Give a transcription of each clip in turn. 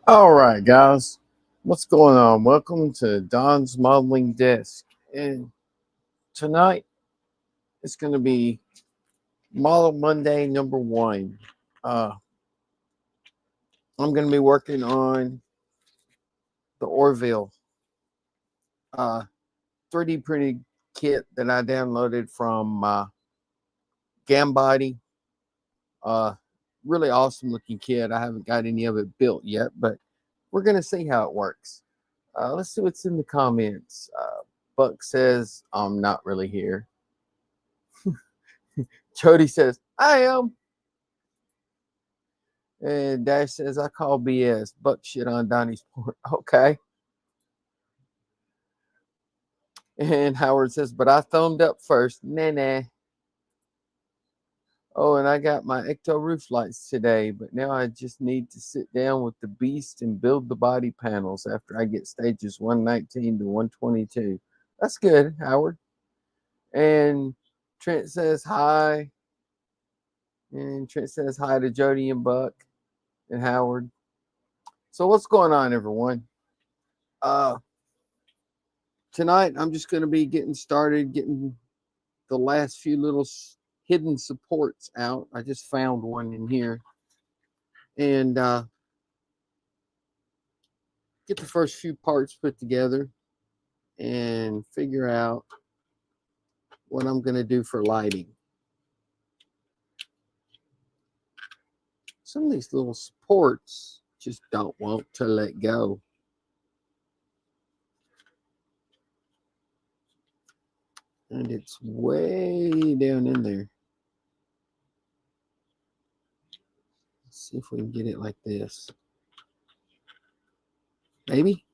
All right, guys, what's going on? Welcome to Don's Modeling Desk. And tonight it's going to be Model Monday number one. Uh, I'm going to be working on the Orville 3D printed kit that I downloaded from Gambody. Uh, really awesome looking kit. I haven't got any of it built yet, but we're going to see how it works. Let's see what's in the comments. Buck says, I'm not really here. Jody says, I am. And Dash says, I call BS. Buck shit on Donnie's port. Okay. And Howard says, but I thumbed up first. Nah. Oh, and I got my Ecto roof lights today, but now I just need to sit down with the beast and build the body panels after I get stages 119 to 122. That's good, Howard. And Trent says hi. And Trent says hi to Jody and Buck and Howard. So what's going on, everyone? Tonight I'm just going to be getting started, getting the last few little hidden supports out. I just found one in here, and get the first few parts put together and figure out what I'm going to do for lighting. Some of these little supports just don't want to let go. And it's way down in there. Let's see if we can get it like this. Maybe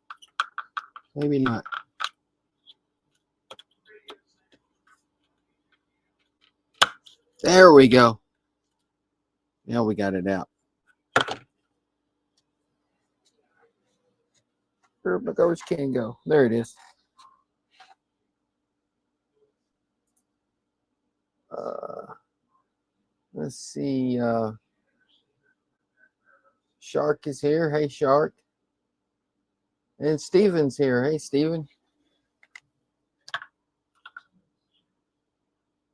not. There we go. Now we got it out. Where'd my garbage can go? There it is. Let's see. Shark is here. Hey, Shark. And Steven's here. Hey, Steven.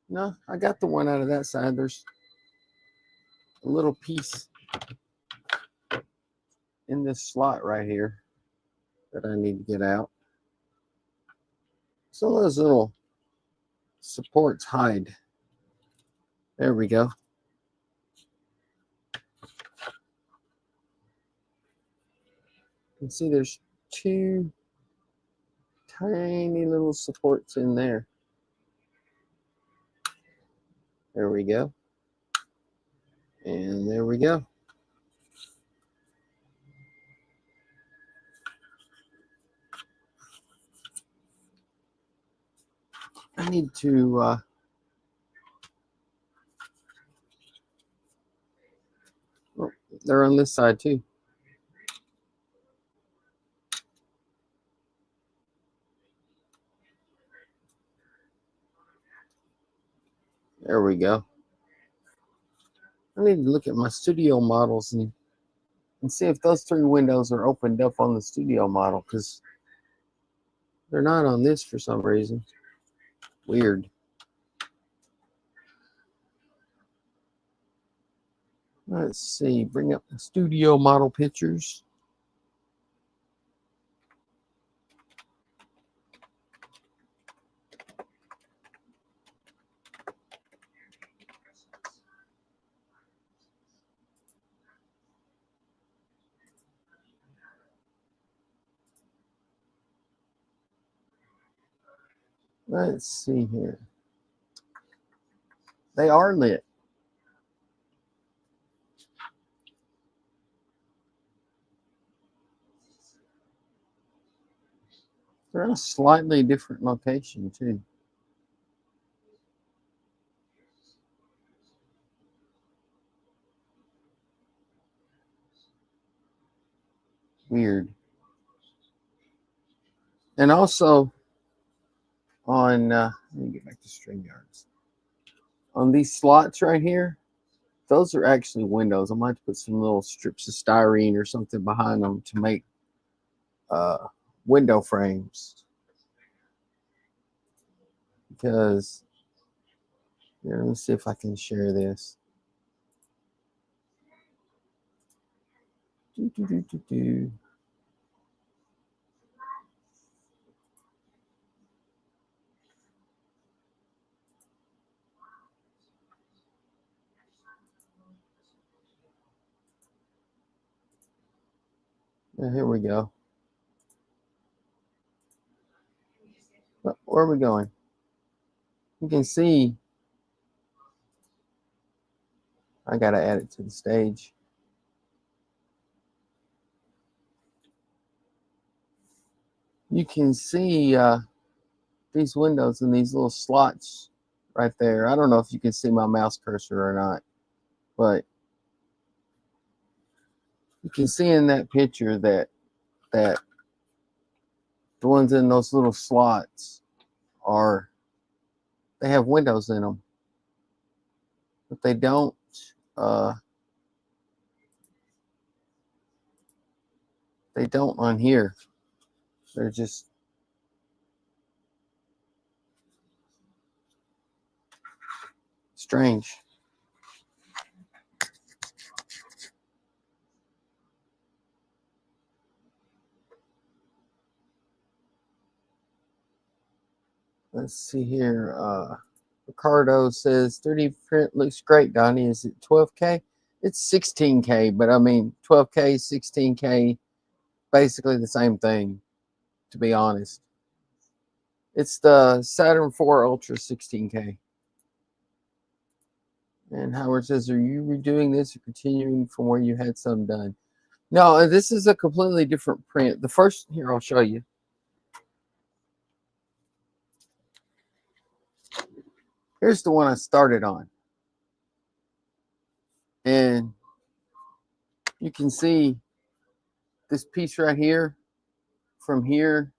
No, I got the one out of that side. There's a little piece in this slot right here that I need to get out. Some of those little supports hide. There we go. You can see there's two tiny little supports in there. There we go. And there we go. I need to oh, they're on this side too. There we go. I need to look at my studio models and see if those three windows are opened up on the studio model, because they're not on this for some reason. Weird. Let's see. Bring up the studio model pictures. Let's see here. They are lit. They're in a slightly different location too. Weird. And also on let me get back to StreamYards. On these slots right here, those are actually windows. I might put some little strips of styrene or something behind them to make window frames. Because, here, let me see if I can share this. Do, do, do, do, do. Here we go. Where are we going? You can see, I gotta add it to the stage. You can see these windows and these little slots right there. I don't know if you can see my mouse cursor or not, but you can see in that picture that the ones in those little slots they have windows in them, but they don't on here. They're just strange. Let's see here. Ricardo says 3D print looks great, Donnie. Is it 12K? It's 16K, but I mean 12K, 16K, basically the same thing, to be honest. It's the Saturn 4 Ultra 16K. And Howard says, are you redoing this or continuing from where you had some done? No, this is a completely different print. The first, here, I'll show you. Here's the one I started on. And you can see this piece right here, from here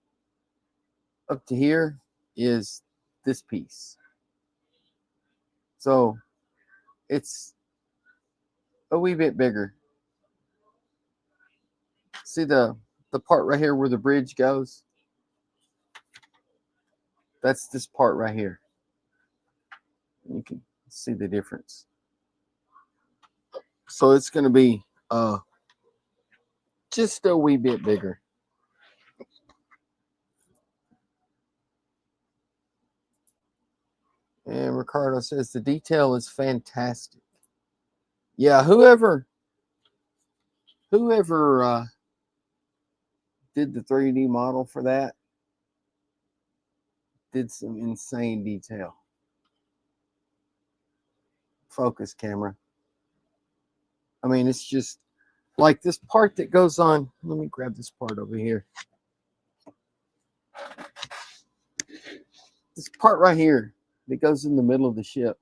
up to here, is this piece. So it's a wee bit bigger. See the part right here where the bridge goes? That's this part right here. You can see the difference. So it's going to be just a wee bit bigger. And Ricardo says the detail is fantastic. Yeah, whoever did the 3D model for that did some insane detail. Focus camera. I mean, it's just like this part that goes on. Let me grab this part over here. This part right here that goes in the middle of the ship.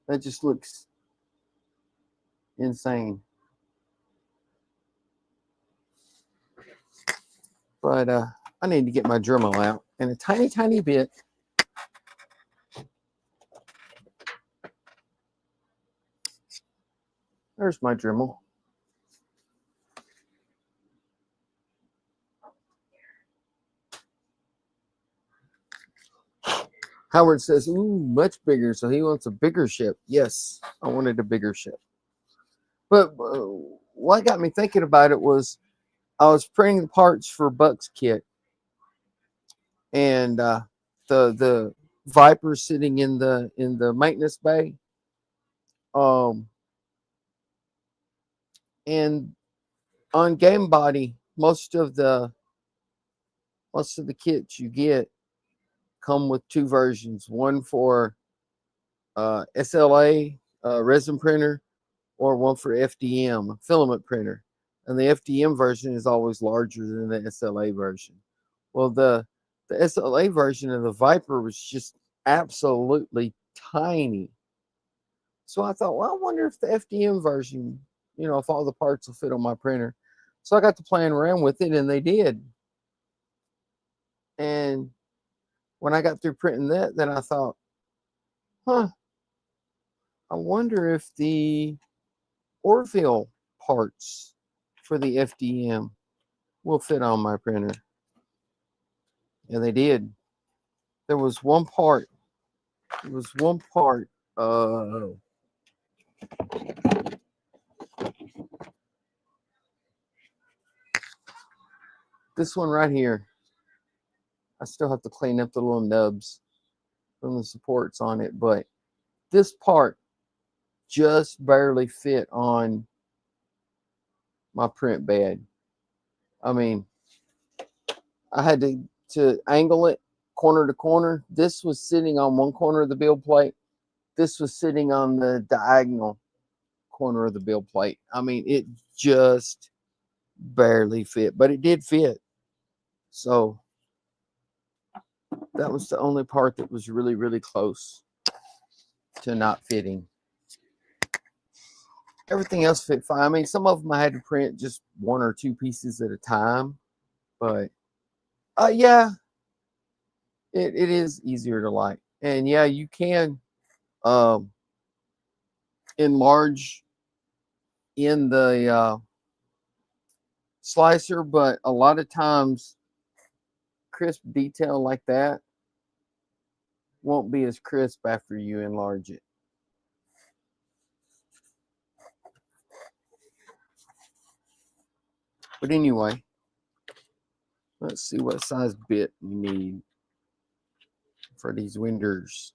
That just looks insane. But I need to get my Dremel out in a tiny, tiny bit. There's my Dremel. Howard says, ooh, much bigger. So he wants a bigger ship. Yes, I wanted a bigger ship. But what got me thinking about it was I was printing the parts for Buck's kit. And the Viper sitting in the maintenance bay. And on Gambody, most of the kits you get come with two versions, one for SLA resin printer, or one for FDM filament printer. And the FDM version is always larger than the SLA version. Well, the SLA version of the Viper was just absolutely tiny. So I thought, well, I wonder if the FDM version, if all the parts will fit on my printer. So I got to playing around with it, and they did. And when I got through printing that, then I thought, Huh. I wonder if the Orville parts for the FDM will fit on my printer. And they did. There was one part. There was one part. This one right here. I still have to clean up the little nubs from the supports on it, but this part just barely fit on my print bed. I mean, I had to angle it corner to corner. This was sitting on one corner of the build plate. This was sitting on the diagonal corner of the build plate. I mean, it just barely fit, but it did fit. So that was the only part that was really, really close to not fitting. Everything else fit fine. I mean, some of them I had to print just one or two pieces at a time, but yeah, it is easier to light. And yeah, you can enlarge in the slicer, but a lot of times crisp detail like that won't be as crisp after you enlarge it. But anyway, let's see what size bit you need for these windows.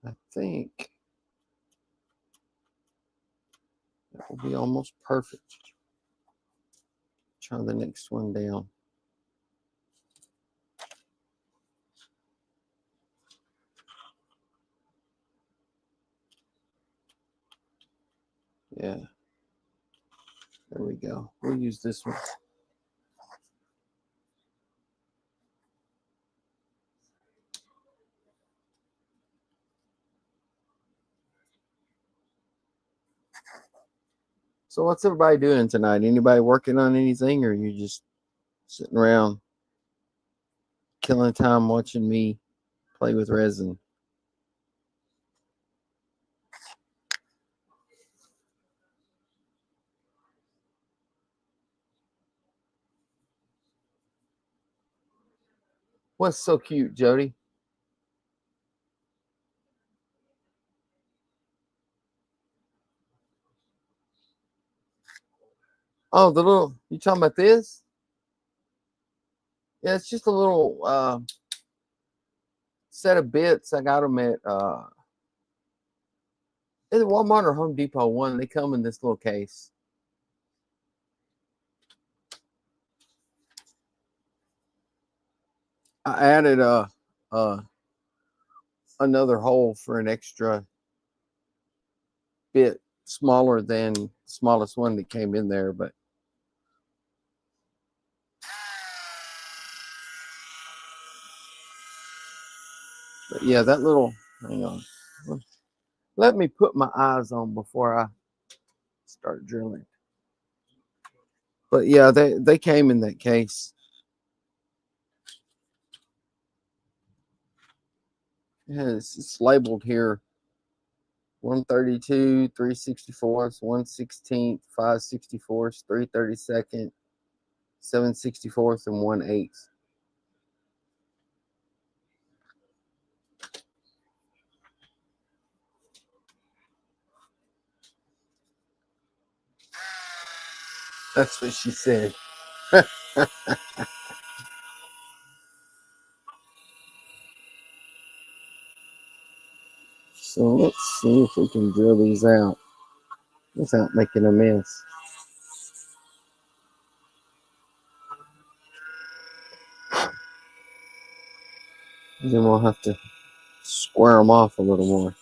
I think that will be almost perfect. Try the next one down. Yeah. There we go. We'll use this one. So what's everybody doing tonight? Anybody working on anything, or you just sitting around killing time watching me play with resin? What's so cute, Jody? Oh, the little, you talking about this? Yeah, it's just a little set of bits. I got them at either Walmart or Home Depot. One, they come in this little case. I added another hole for an extra bit smaller than the smallest one that came in there, but yeah, that little, hang on. Let me put my eyes on before I start drilling. But yeah, they came in that case. Yeah, it's labeled here 132, 3/64, 1/16, 5/64, 3/32, 7/64, and 1/8. That's what she said. So let's see if we can drill these out without making a mess. And then we'll have to square them off a little more.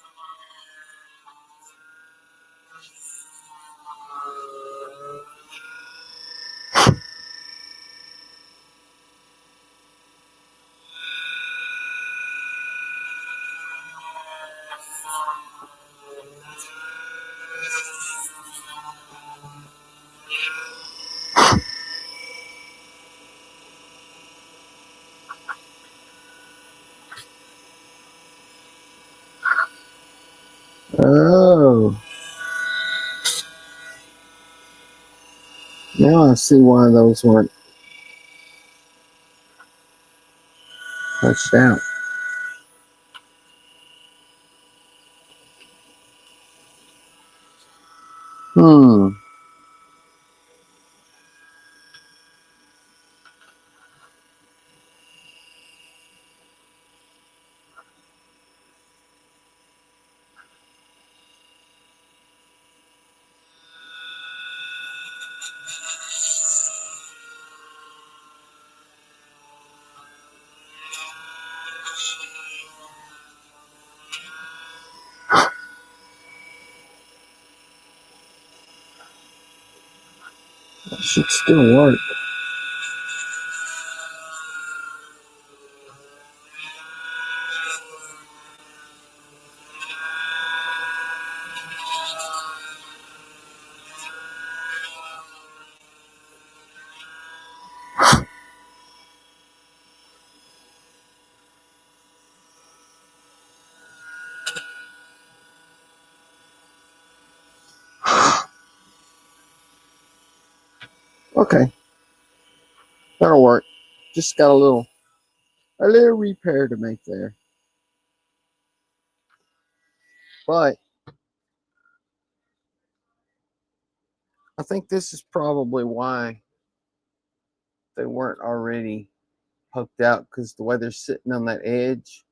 Oh, now I see why those weren't punched out. Hmm. That should still work. Okay, that'll work. Just got a little repair to make there. But I think this is probably why they weren't already poked out, because the way they're sitting on that edge,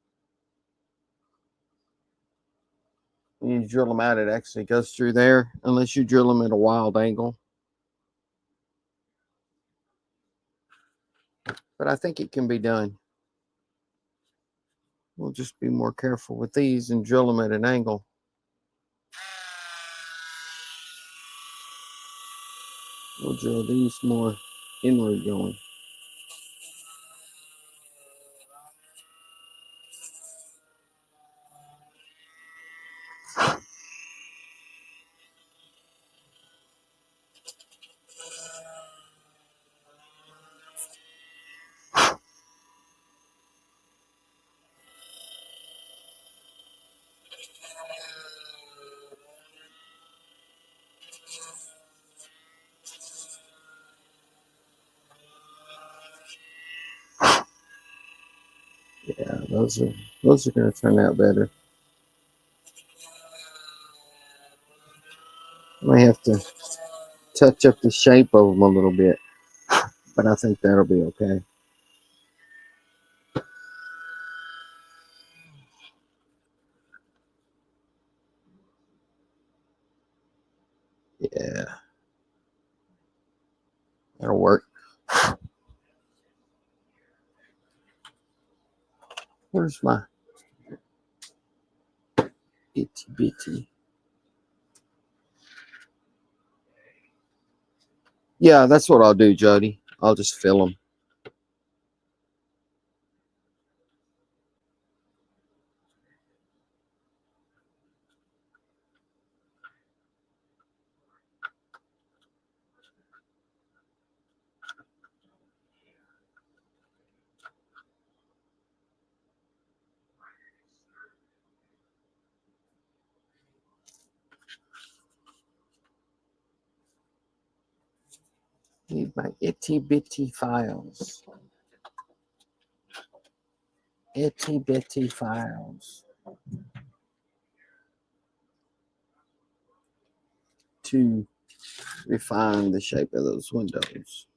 when you drill them out, it actually goes through there, unless you drill them at a wild angle. But I think it can be done. We'll just be more careful with these and drill them at an angle. We'll drill these more inward going. Yeah, those are going to turn out better. I may have to touch up the shape of them a little bit, but I think that'll be okay. Yeah, that'll work. Where's my itty bitty? Yeah, that's what I'll do, Jody. I'll just fill them. Need my itty bitty files. Itty bitty files to refine the shape of those windows.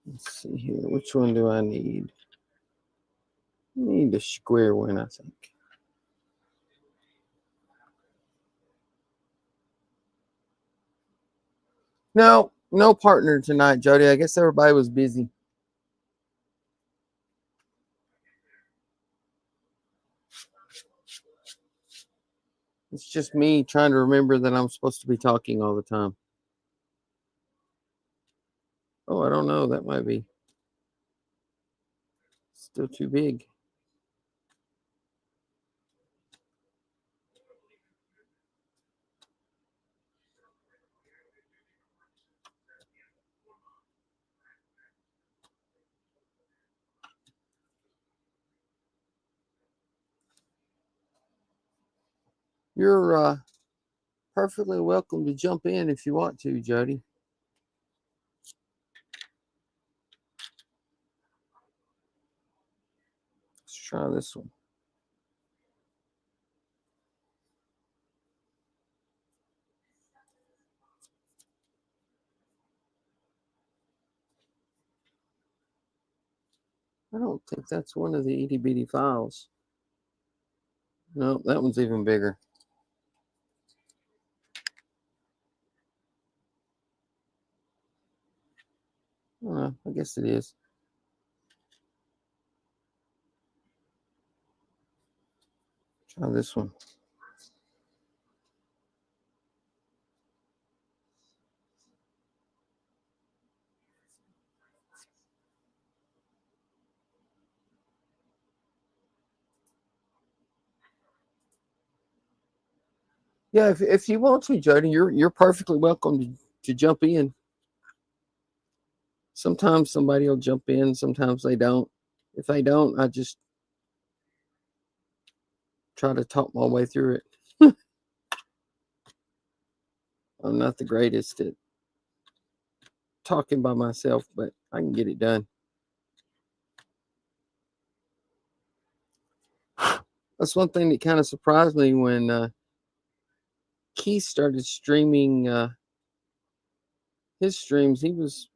Let's see here. Which one do I need? I need a square one, I think. No, no partner tonight, Jody. I guess everybody was busy. It's just me trying to remember that I'm supposed to be talking all the time. Oh, I don't know. That might be still too big. You're perfectly welcome to jump in if you want to, Jody. Let's try this one. I don't think that's one of the itty bitty files. No, that one's even bigger. I guess it is. Try this one. Yeah, if you want to, Jody, you're perfectly welcome to jump in. Sometimes somebody will jump in, sometimes they don't. If they don't, I just try to talk my way through it. I'm not the greatest at talking by myself, but I can get it done. That's one thing that kind of surprised me when Keith started streaming his streams. He was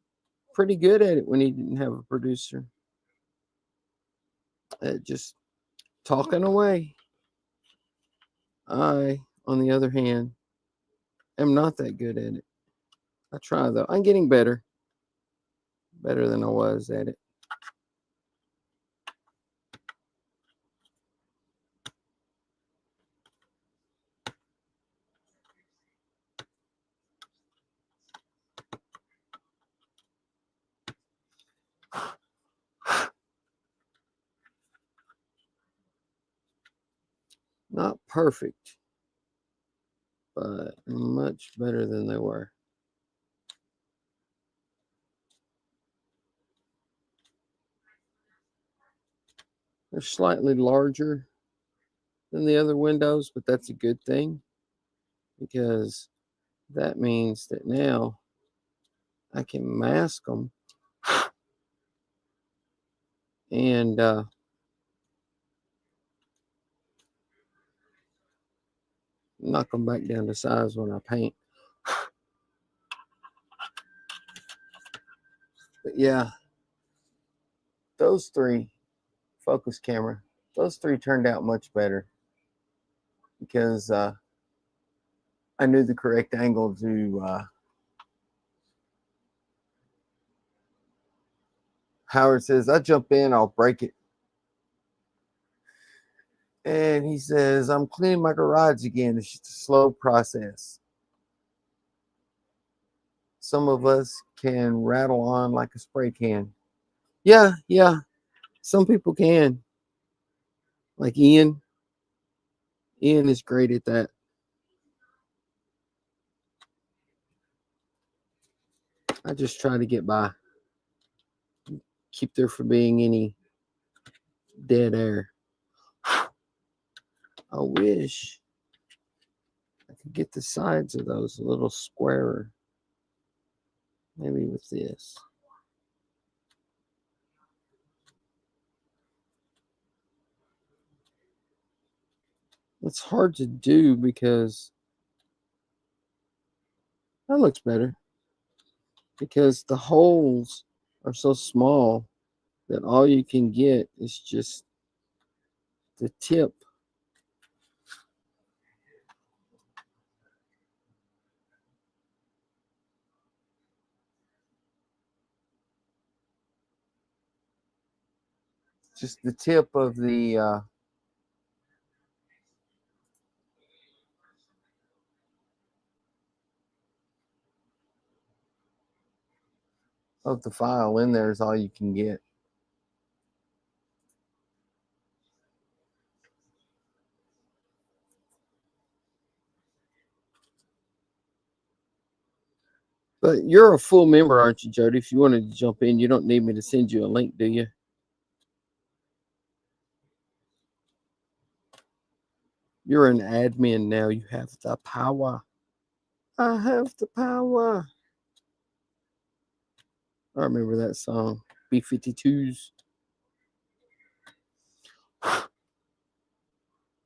pretty good at it when he didn't have a producer. Just talking away. I, on the other hand, am not that good at it. I try though. I'm getting better than I was at it. Not perfect, but much better than they were. They're slightly larger than the other windows, but that's a good thing because that means that now I can mask them and knock them back down to size when I paint. But yeah, those three, focus camera, those three turned out much better because I knew the correct angle to Howard says, I jump in, I'll break it. And he says, I'm cleaning my garage again. It's just a slow process. Some of us can rattle on like a spray can. Yeah. Some people can. Like Ian. Ian is great at that. I just try to get by. Keep there from being any dead air. I wish I could get the sides of those a little squarer. Maybe with this. It's hard to do because that looks better. Because the holes are so small that all you can get is just the tip. Just the tip of the file in there is all you can get. But you're a full member, aren't you, Jody? If you wanted to jump in, you don't need me to send you a link, do you? You're an admin now. You have the power. I have the power. I remember that song. B-52s.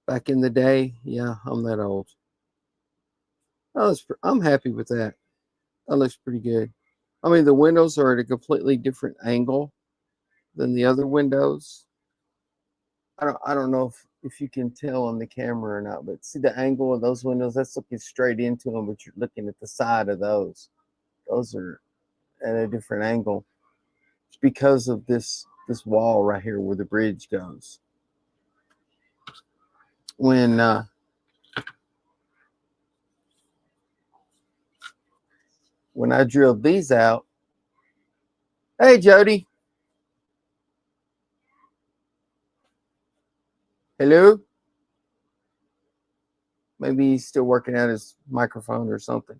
Back in the day. Yeah, I'm that old. Oh, I'm happy with that. That looks pretty good. I mean, the windows are at a completely different angle than the other windows. I don't know if you can tell on the camera or not, but see the angle of those windows? That's looking straight into them, but you're looking at the side of those. Those are at a different angle. It's because of this wall right here where the bridge goes. When I drilled these out, hey Jody, hello. Maybe he's still working out his microphone or something.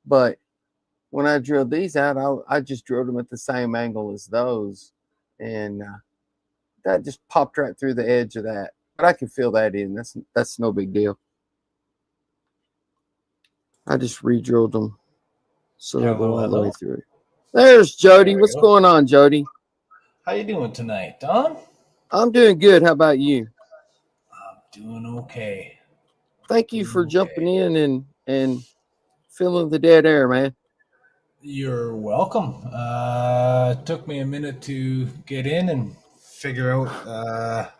But when I drilled these out, I just drilled them at the same angle as those, and that just popped right through the edge of that. But I can fill that in. That's no big deal. I just re-drilled them so they'll go all the way through. There's Jody. What's going on, Jody? How you doing tonight, Don? I'm doing good. How about you? I'm doing okay. Thank you for jumping in and filling the dead air, man. You're welcome. It took me a minute to get in and figure out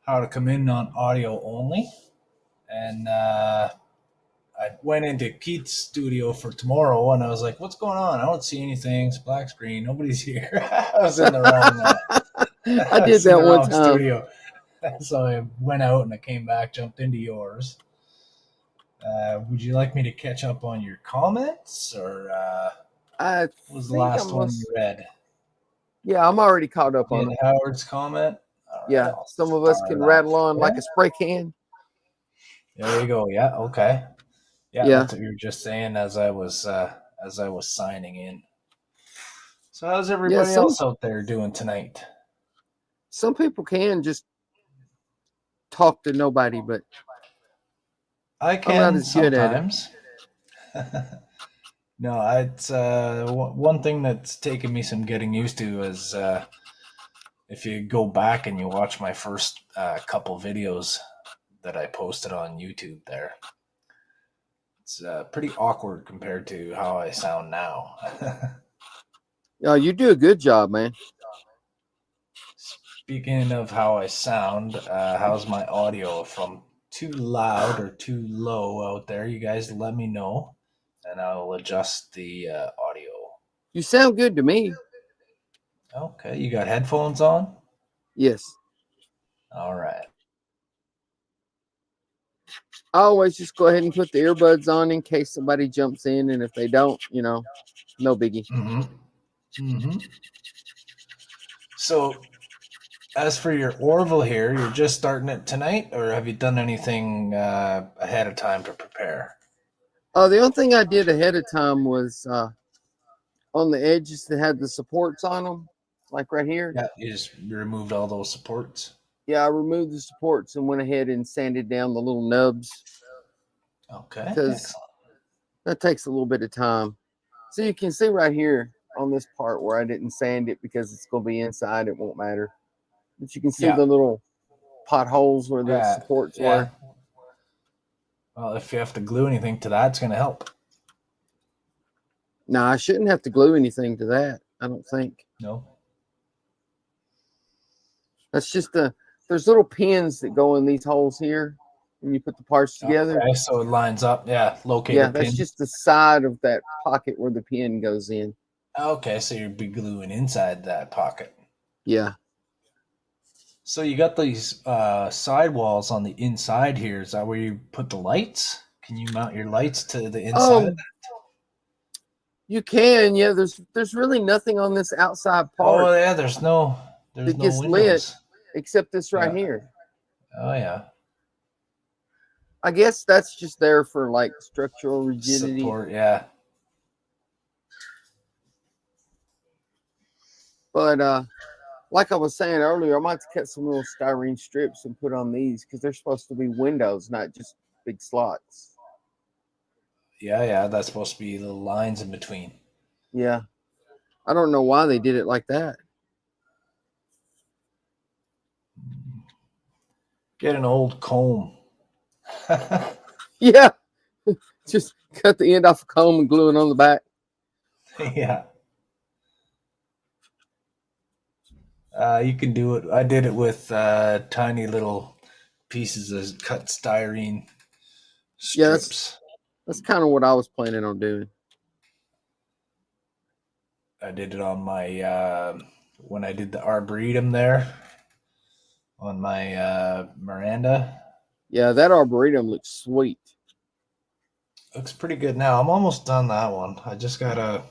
how to come in on audio only. And I went into Keith's studio for tomorrow, and I was like, what's going on? I don't see anything. It's black screen. Nobody's here. I was in the wrong I did that one time. Studio. So I went out and I came back, jumped into yours. Would you like me to catch up on your comments, or what was the last one you read? Yeah, I'm already caught up on it. Howard's comment. Right, yeah, some of us can rattle on like a spray can. There you go. Yeah. Okay. Yeah, that's what you were just saying as I was signing in. So how's everybody else out there doing tonight? Some people can just talk to nobody, but I can sometimes. No, it's one thing that's taken me some getting used to is if you go back and you watch my first couple videos that I posted on YouTube there. It's pretty awkward compared to how I sound now. You do a good job, man. Speaking of how I sound, how's my audio? If I'm too loud or too low out there, you guys let me know, and I'll adjust the audio. You sound good to me. Okay, you got headphones on? Yes. All right. I always just go ahead and put the earbuds on in case somebody jumps in, and if they don't, no biggie. Mm-hmm. Mm-hmm. So, as for your Orville here, you're just starting it tonight, or have you done anything ahead of time to prepare? The only thing I did ahead of time was on the edges that had the supports on them, like right here. Yeah, you just removed all those supports? Yeah, I removed the supports and went ahead and sanded down the little nubs. Okay. Because that takes a little bit of time. So you can see right here on this part where I didn't sand it because it's going to be inside. It won't matter. But you can see the little potholes where the supports were. Well, if you have to glue anything to that, it's going to help. No, I shouldn't have to glue anything to that. I don't think. No. That's just there's little pins that go in these holes here when you put the parts together. Okay, so it lines up. Yeah, locator pin. That's just the side of that pocket where the pin goes in. Okay, so you'll be gluing inside that pocket. Yeah. So you got these sidewalls on the inside here. Is that where you put the lights? Can you mount your lights to the inside of that? You can, yeah. There's really nothing on this outside part. Oh yeah, there's no gets windows. Lit except this right here. Oh yeah. I guess that's just there for like structural rigidity. Support, yeah. But Like I was saying earlier, I might cut some little styrene strips and put on these because they're supposed to be windows, not just big slots. Yeah, that's supposed to be little lines in between. Yeah. I don't know why they did it like that. Get an old comb. Yeah. Just cut the end off a comb and glue it on the back. Yeah. You can do it. I did it with tiny little pieces of cut styrene Yeah, strips. that's kind of what I was planning on doing. I did it on my when I did the arboretum there on my Miranda. Yeah, that arboretum looks sweet. Looks pretty good now. I'm almost done that one. I just gotta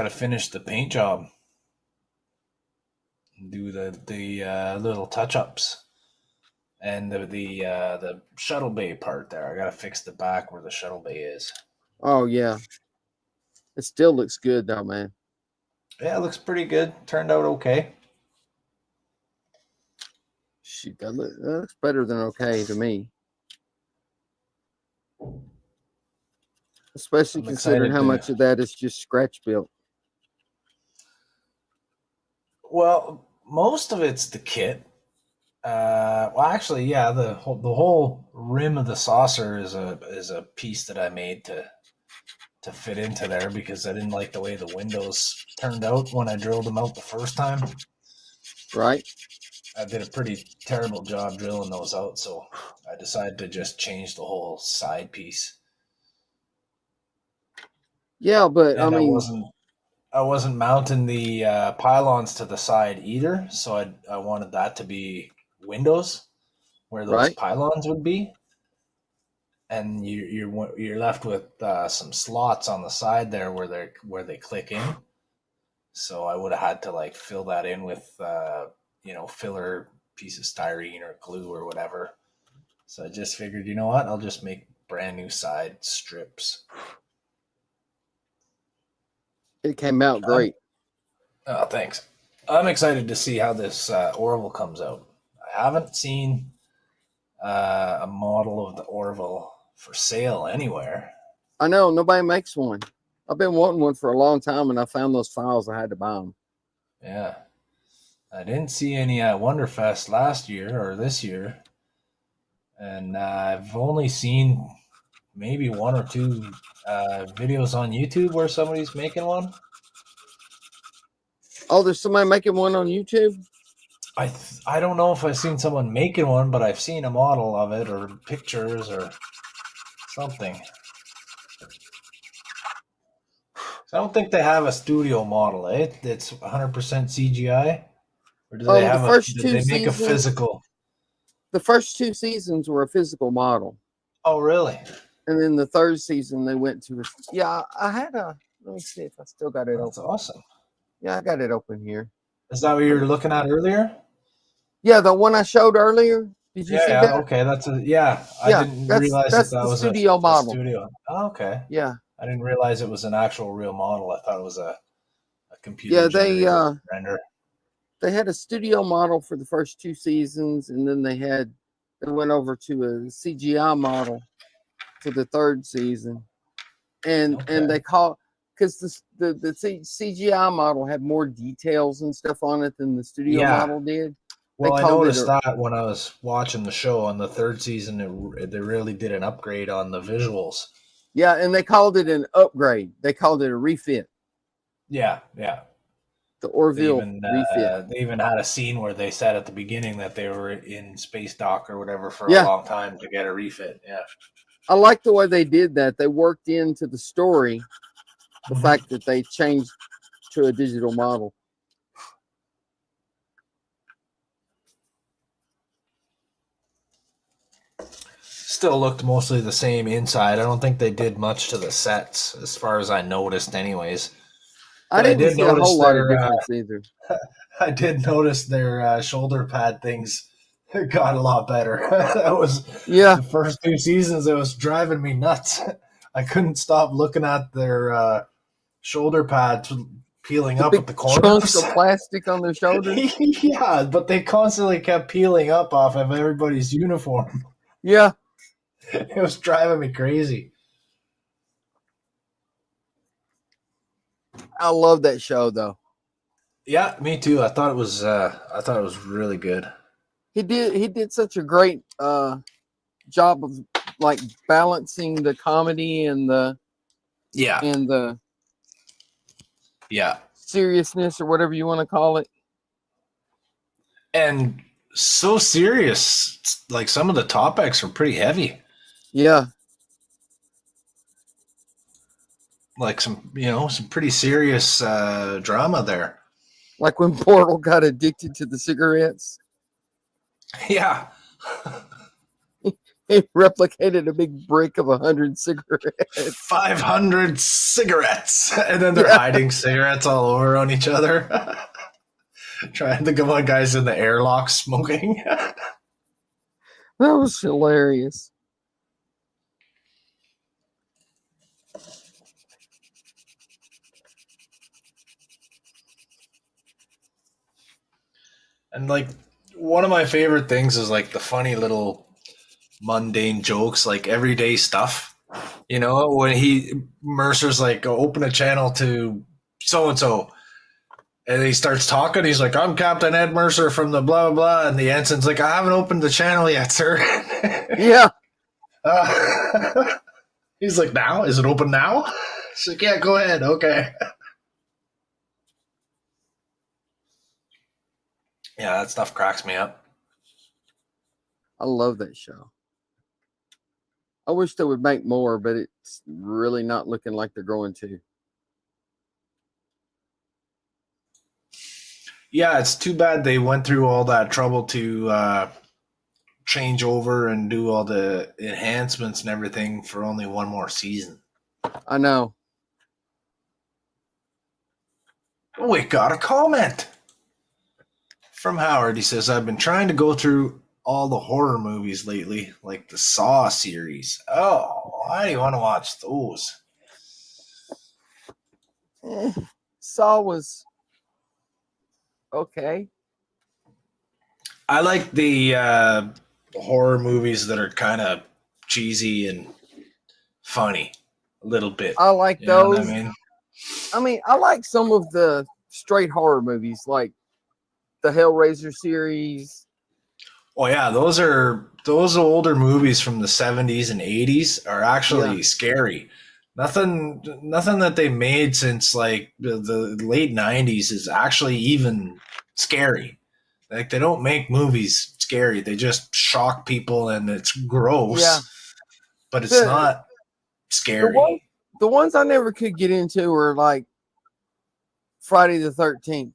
finish the paint job. Do the little touch ups and the shuttle bay part there. I gotta fix the back where the shuttle bay is. Oh yeah, it still looks good though, man. Yeah, it looks pretty good. Turned out okay. Shoot, that looks better than okay to me. Especially considering how much of that is just scratch built. Well, most of it's the kit. Well, actually, yeah, the whole rim of the saucer is a piece that I made to fit into there because I didn't like the way the windows turned out when I drilled them out the first time. Right. I did a pretty terrible job drilling those out, so I decided to just change the whole side piece. Yeah, but And I mean, I wasn't mounting the pylons to the side either, so I wanted that to be windows where those right. pylons would be, and you're left with some slots on the side there where they click in. So I would have had to like fill that in with filler piece of styrene or glue or whatever. So I just figured, you know what, I'll just make brand new side strips. It came out great. Oh, thanks. I'm excited to see how this Orville comes out. I haven't seen a model of the Orville for sale anywhere. I know nobody makes one. I've been wanting one for a long time, and I found those files. I had to buy them. Yeah, I didn't see any at Wonderfest last year or this year, and I've only seen maybe one or two videos on YouTube where somebody's making one. Oh, there's somebody making one on YouTube? I don't know if I've seen someone making one, but I've seen a model of it or pictures or something. I don't think they have a studio model, eh? It's 100% CGI? Or do they have make a physical? The first two seasons were a physical model. Oh, really? And then the third season they went to I had a, let me see if I still got it open. That's awesome. Yeah, I got it open here. Is that what you were looking at earlier? Yeah, the one I showed earlier. Did you see that? Okay, I didn't realize that was a studio model. Studio. Oh, okay. Yeah. I didn't realize it was an actual real model. I thought it was a computer generated render. They had a studio model for the first two seasons, and then they went over to a CGI model for the third season. And they because the CGI model had more details and stuff on it than the studio model did. Well, I noticed that when I was watching the show on the third season, they really did an upgrade on the visuals. Yeah, and they called it an upgrade. They called it a refit. Yeah. The Orville refit. They even had a scene where they said at the beginning that they were in space dock or whatever for a long time to get a refit. Yeah. I like the way they did that. They worked into the story the fact that they changed to a digital model. Still looked mostly the same inside. I don't think they did much to the sets as far as I noticed anyways. I didn't see a whole lot of difference either. I did notice their shoulder pad things got a lot better. That was the first two seasons. It was driving me nuts. I couldn't stop looking at their shoulder pads peeling The up big at the chunks corners. of plastic on their shoulders. Yeah, but they constantly kept peeling up off of everybody's uniform. Yeah, It was driving me crazy. I love that show though. Yeah, me too. I thought it was really good. He did such a great job of like balancing the comedy Yeah, and the yeah, seriousness or whatever you want to call it. and so serious. Like some of the topics were pretty heavy. Yeah, Like some pretty serious drama there. like when Portal got addicted to the cigarettes, Yeah, he replicated a big brick of 100 cigarettes. 500 cigarettes, and then they're Yeah, hiding cigarettes all over on each other. Trying to go on guys in the airlock smoking. that was hilarious. And like one of my favorite things is like the funny little mundane jokes, like everyday stuff. When Mercer's like, open a channel to so and so, and he starts talking. He's like, I'm Captain Ed Mercer from the blah blah blah, and the ensign's like, I haven't opened the channel yet, sir. Yeah, He's like, now? Is it open now? She's like, yeah, go ahead. Okay. Yeah, that stuff cracks me up. I love that show. I wish they would make more, but it's really not looking like they're going to. Yeah, it's too bad they went through all that trouble to change over and do all the enhancements and everything for only one more season. I know. Oh, we got a comment from Howard. He says, I've been trying to go through all the horror movies lately, like the Saw series. Oh, why do you want to watch those? Saw was okay. I like the horror movies that are kind of cheesy and funny a little bit. I like You know those. what I mean? I mean, I like some of the straight horror movies, like the Hellraiser series. Oh yeah, those older movies from the 70s and 80s are actually scary. Nothing that they made since like the late 90s is actually even scary. Like they don't make movies scary. They just shock people and it's gross. Yeah. But it's not scary. The ones I never could get into were like Friday the 13th.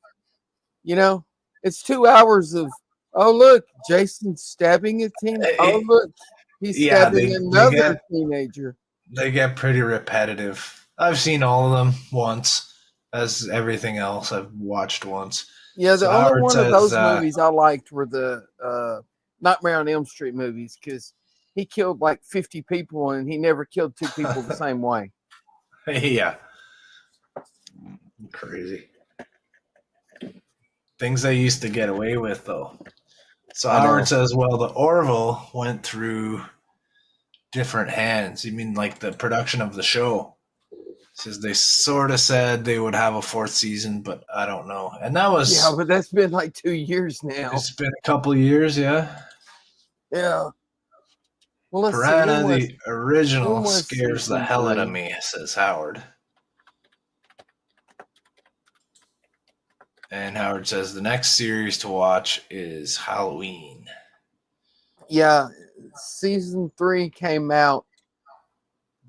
It's 2 hours of, oh, look, Jason's stabbing a teen. Oh, look, he's stabbing another teenager. They get pretty repetitive. I've seen all of them once, as everything else I've watched once. Yeah, the only one of those movies I liked were the Nightmare on Elm Street movies, because he killed like 50 people and he never killed 2 people the same way. Yeah. Crazy. Things they used to get away with, though. So Howard says, well, the Orville went through different hands. You mean like the production of the show? Says they sort of said they would have a 4th season, but I don't know. And that was... Yeah, but that's been like 2 years now. It's been a couple of years, yeah? Yeah. Well, let's Piranha, see. the original, scares the hell out of me, says Howard. And Howard says the next series to watch is Halloween. Yeah, season 3 came out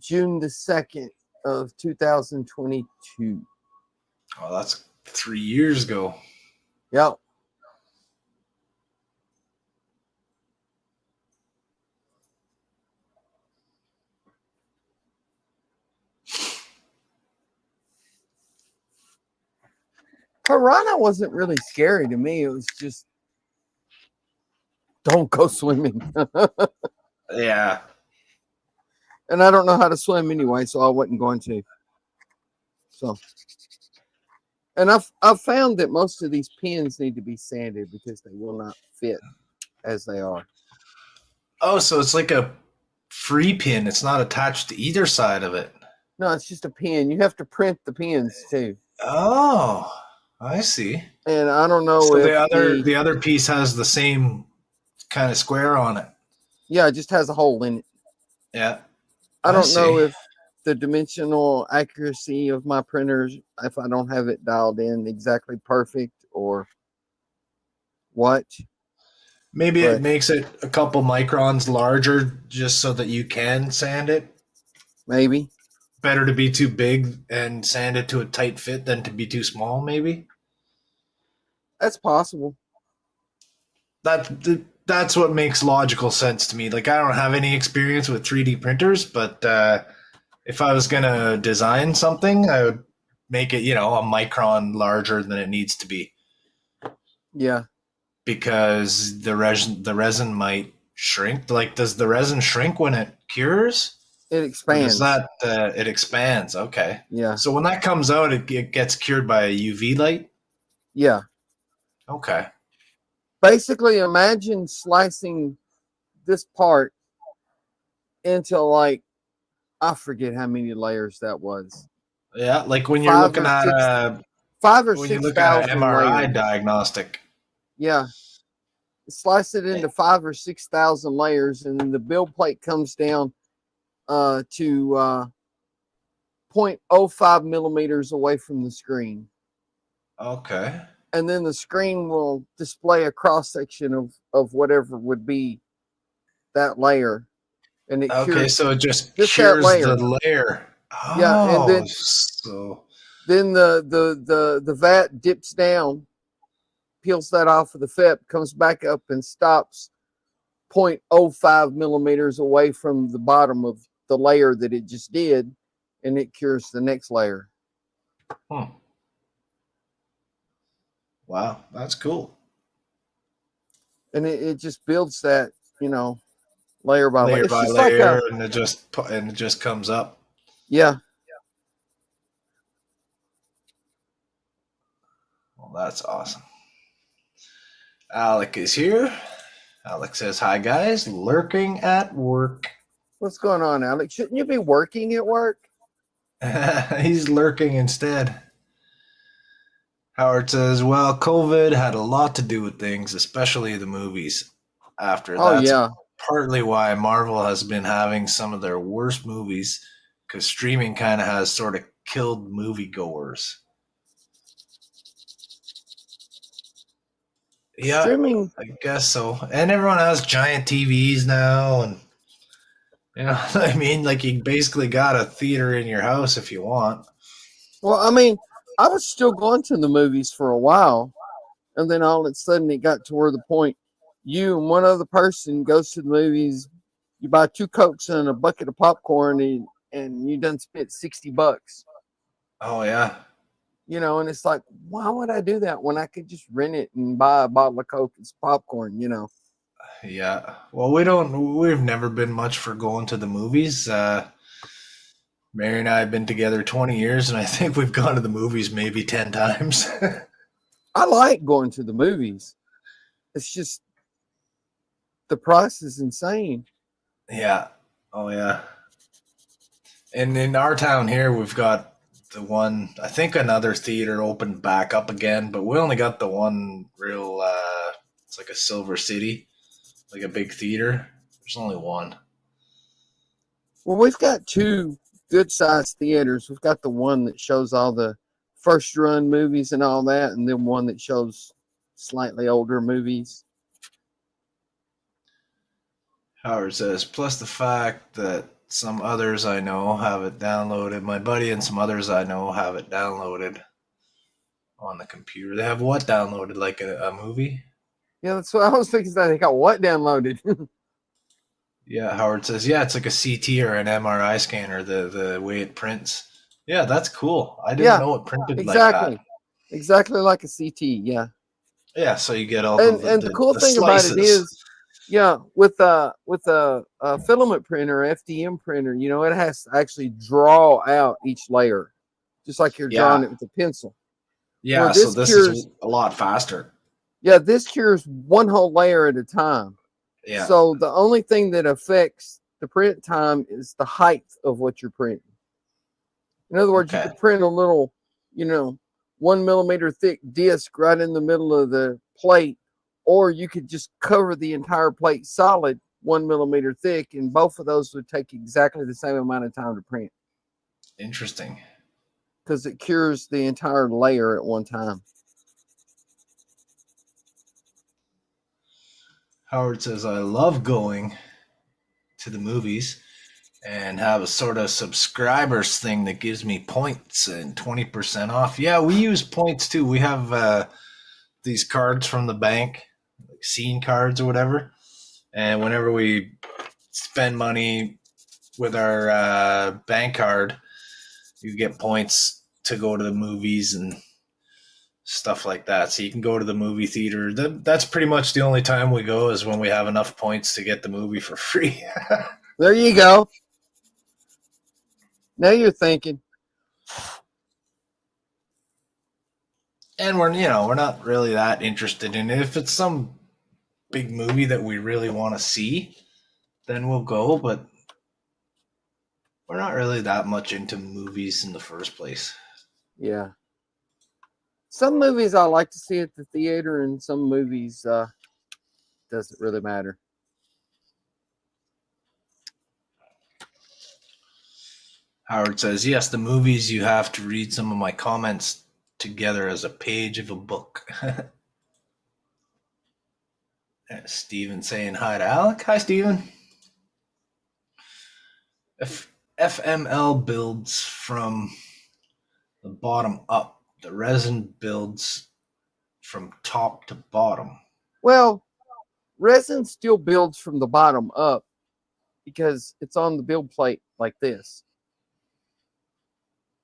June the 2nd of 2022. Oh, that's 3 years ago. Yep. Piranha wasn't really scary to me. It was just, don't go swimming. Yeah. And I don't know how to swim anyway, so I wasn't going to. So, And I've found that most of these pins need to be sanded because they will not fit as they are. Oh, so it's like a free pin. It's not attached to either side of it. No, it's just a pin. You have to print the pins too. Oh, I see. And I don't know So if the other piece has the same kind of square on it. yeah, it just has a hole in it. Yeah, I I don't know see. if the dimensional accuracy of my printers, if I don't have it dialed in exactly perfect or what, Maybe it but makes it a couple microns larger just so that you can sand it. maybe Better to be too big and sand it to a tight fit than to be too small, maybe. that's possible. That's what makes logical sense to me. Like I don't have any experience with 3D printers, but if I was gonna design something, I would make it, a micron larger than it needs to be Yeah, because the resin might shrink. Like, does the resin shrink when it cures, it or does expands. that it expands? Okay, Yeah, so when that comes out, it gets cured by a UV light. yeah. Okay. Basically, imagine slicing this part into like I forget how many layers that was. Yeah, like when you're Five looking or at six, a five or when you six look at an thousand MRI layers. diagnostic. Yeah, slice it into 5 or 6 thousand layers, and then the build plate comes down to 0.05 millimeters away from the screen. Okay. And then the screen will display a cross section of whatever would be that layer. And it Okay, cures so it just just that cures the layer. layer. Yeah. And Oh, so then the vat dips down, peels that off of the FEP, comes back up and stops 0.05 millimeters away from the bottom of the layer that it just did, and it cures the next layer. hmm. Wow, that's cool. And it just builds that, layer by layer. Layer It's by just like layer, a, and it just comes up. yeah, Well, that's awesome. Alec is here. Alex says, "Hi guys, lurking at work." what's going on, Alex? Shouldn't you be working at work? He's lurking instead. Howard says, "Well, COVID had a lot to do with things, especially the movies. After Oh, that's yeah. partly why Marvel has been having some of their worst movies, because streaming kind of has sort of killed moviegoers." Yeah, Streaming, I guess so. And everyone has giant TVs now, and I mean, like you basically got a theater in your house if you want. well, I mean, I was still going to the movies for a while, and then all of a sudden it got to where the point you and one other person goes to the movies, you buy 2 Cokes and a bucket of popcorn, and you done spent $60. Oh yeah, And it's like, why would I do that when I could just rent it and buy a bottle of Coke and some popcorn? yeah. Well, we've never been much for going to the movies. Mary and I have been together 20 years, and I think we've gone to the movies maybe 10 times. I like going to the movies. It's just the price is insane. Yeah. Oh, yeah. And in our town here, we've got the one, I think another theater opened back up again, but we only got the one real, it's like a Silver City, like a big theater. There's only one. Well, we've got 2 good-sized theaters. We've got the one that shows all the first-run movies and all that, and then one that shows slightly older movies. Howard says, plus the fact that some others I know have it downloaded. My buddy and some others I know have it downloaded on the computer. They have what downloaded? Like a movie? Yeah, that's what I was thinking. They got what downloaded? Yeah, Howard says, yeah, it's like a CT or an MRI scanner, the way it prints. Yeah, that's cool. I didn't Yeah, know it printed like that. exactly like a CT. Yeah, Yeah, so you get all and the cool the thing about it slices. is, yeah, with a filament printer, FDM printer, it has to actually draw out each layer, just like you're Yeah, drawing it with a pencil. Where Yeah, so this this is cures, a lot faster. yeah, this cures one whole layer at a time. Yeah. So the only thing that affects the print time is the height of what you're printing. In other words, you Okay. could print a little, 1 millimeter thick disc right in the middle of the plate, or you could just cover the entire plate solid 1 millimeter thick, and both of those would take exactly the same amount of time to print Interesting. because it cures the entire layer at one time. Howard says, I love going to the movies and have a sort of subscribers thing that gives me points and 20% off. Yeah, we use points too. We have these cards from the bank, like scene cards or whatever. And whenever we spend money with our bank card, you get points to go to the movies and stuff like that. So you can go to the movie theater. That's pretty much the only time we go is when we have enough points to get the movie for free. There you go. Now you're thinking. And we're not really that interested in it. If it's some big movie that we really want to see, then we'll go, but we're not really that much into movies in the first place. Yeah. Some movies I like to see at the theater, and some movies doesn't really matter. Howard says, yes, the movies you have to read some of my comments together as a page of a book. Steven saying hi to Alec. Hi, Steven. If FML builds from the bottom up, the resin builds from top to bottom. Well, resin still builds from the bottom up because it's on the build plate like this.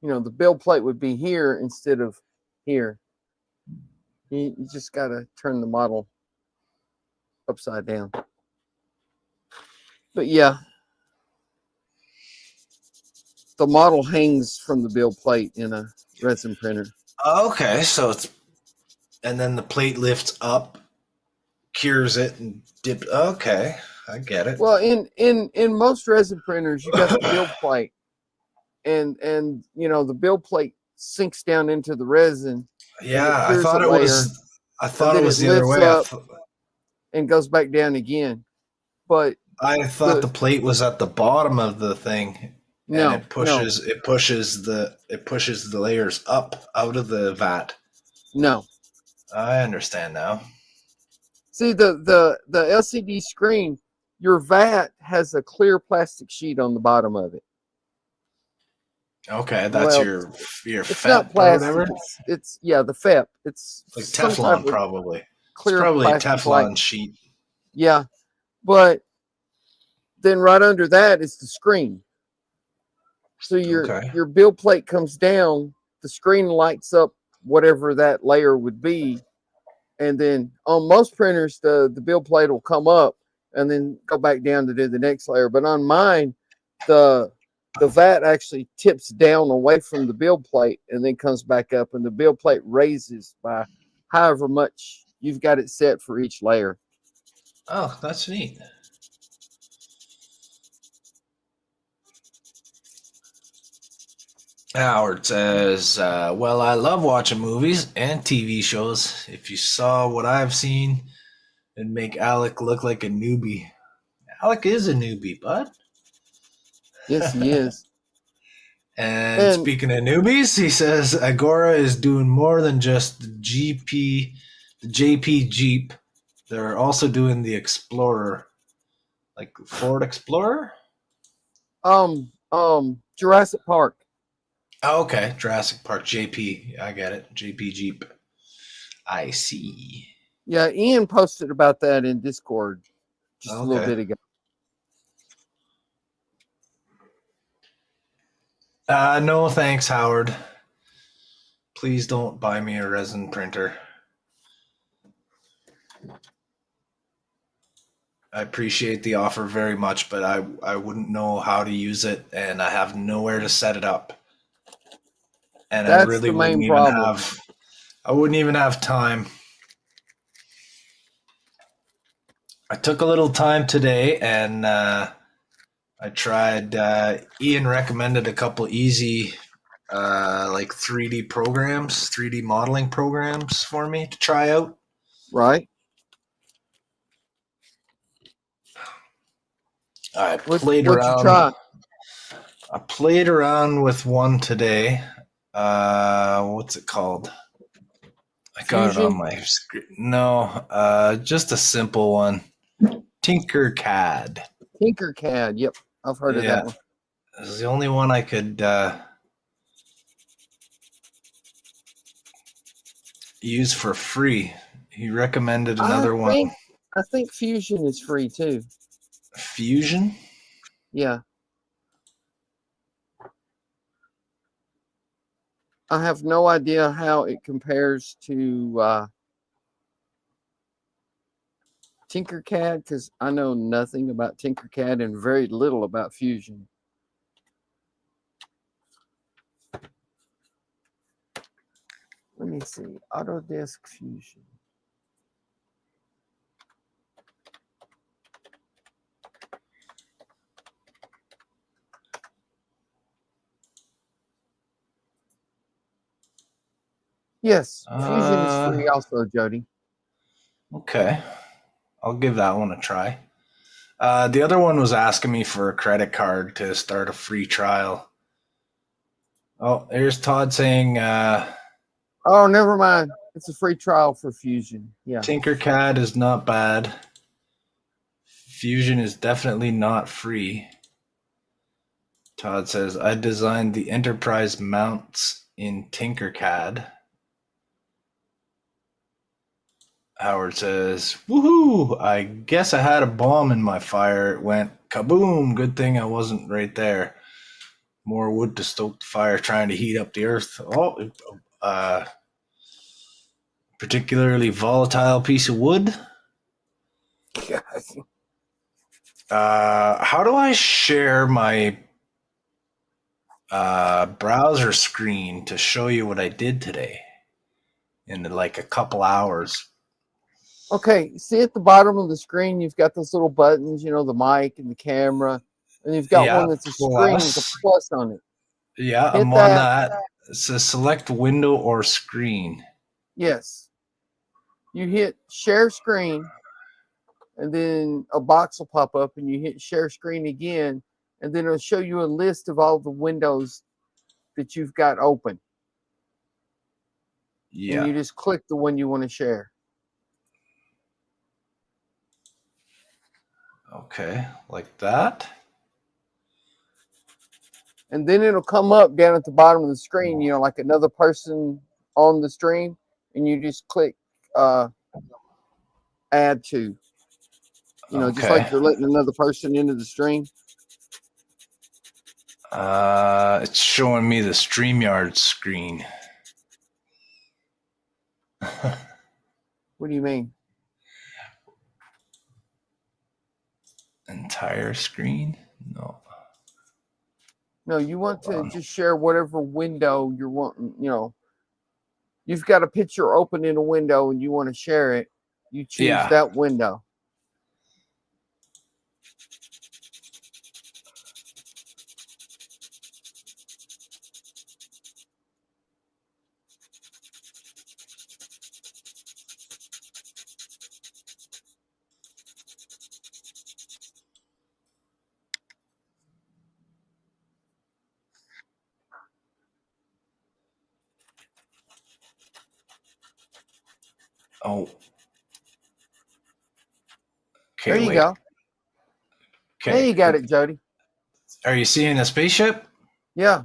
The build plate would be here instead of here. You just got to turn the model upside down. But yeah, the model hangs from the build plate in a resin printer. Okay, and then the plate lifts up, cures it, and dips. Okay, I get it. Well, in most resin printers, you got the build plate, and the build plate sinks down into the resin. Yeah, I thought it was. I thought it was the other way. Up and goes back down again. But I thought the plate was at the bottom of the thing. No, and it pushes the layers up out of the vat. No. I understand now. See, the LCD screen, your vat has a clear plastic sheet on the bottom of it. Okay, that's your it's FEP not plastic. Or whatever. It's the FEP. It's like Teflon, probably. Clear, it's probably Teflon sheet. Yeah, but then right under that is the screen. So your build plate comes down, the screen lights up whatever that layer would be, and then on most printers the build plate will come up and then go back down to do the next layer. But on mine, the vat actually tips down away from the build plate and then comes back up, and the build plate raises by however much you've got it set for each layer. Oh, that's neat. Howard says, well, I love watching movies and TV shows. If you saw what I've seen, it'd make Alec look like a newbie. Alec is a newbie, bud. Yes, he is. And speaking of newbies, he says Agora is doing more than just the JP Jeep. They're also doing the Explorer, like Ford Explorer. Jurassic Park. Oh, okay, Jurassic Park, JP. I get it, JP Jeep. I see. Yeah, Ian posted about that in Discord just a little bit ago. No, thanks, Howard. Please don't buy me a resin printer. I appreciate the offer very much, but I wouldn't know how to use it, and I have nowhere to set it up. And That's I really the main wouldn't even problem. have. I wouldn't even have time. I took a little time today and I tried. Ian recommended a couple easy, like 3D programs, 3D modeling programs for me to try out. Right? I played What'd you around. try? I played around with one today. What's it called? I got it on Fusion? my screen. No, just a simple one. Tinkercad. Tinkercad. Yep, I've heard of Yeah, that one. it's the only one I could use for free. He recommended I another one. think I think Fusion is free too. Fusion? Yeah. I have no idea how it compares to Tinkercad because I know nothing about Tinkercad and very little about Fusion. Let me see. Autodesk Fusion. Yes, Fusion is free also, Jody. Okay. I'll give that one a try. The other one was asking me for a credit card to start a free trial. Oh, here's Todd saying Oh, never mind. It's a free trial for Fusion. Yeah. Tinkercad is not bad. Fusion is definitely not free. Todd says, I designed the enterprise mounts in Tinkercad. Howard says, woohoo! I guess I had a bomb in my fire. It went kaboom. Good thing I wasn't right there. More wood to stoke the fire trying to heat up the earth. Oh, particularly volatile piece of wood. How do I share my browser screen to show you what I did today in like a couple hours? Okay, see at the bottom of the screen, you've got those little buttons, you know, the mic and the camera, and you've got Yeah, one that's a screen with a plus. plus on it. Yeah, Hit I'm on that. that. It says select window or screen. Yes. You hit share screen, and then a box will pop up, and you hit share screen again, and then it'll show you a list of all the windows that you've got open. And Yeah. you just click the one you want to share. Okay, like that. And then it'll come up down at the bottom of the screen, you know, like another person on the stream, and you just click add to. You know, just like Okay. you're letting another person into the stream. It's showing me the StreamYard screen. What do you mean? Entire screen? No. No, you want to just share whatever window you're wanting. You know, you've got a picture open in a window and you want to share it. You choose that window. Oh. Okay, There you wait. go. Okay. There you got it, Jody. Are you seeing a spaceship? Yeah.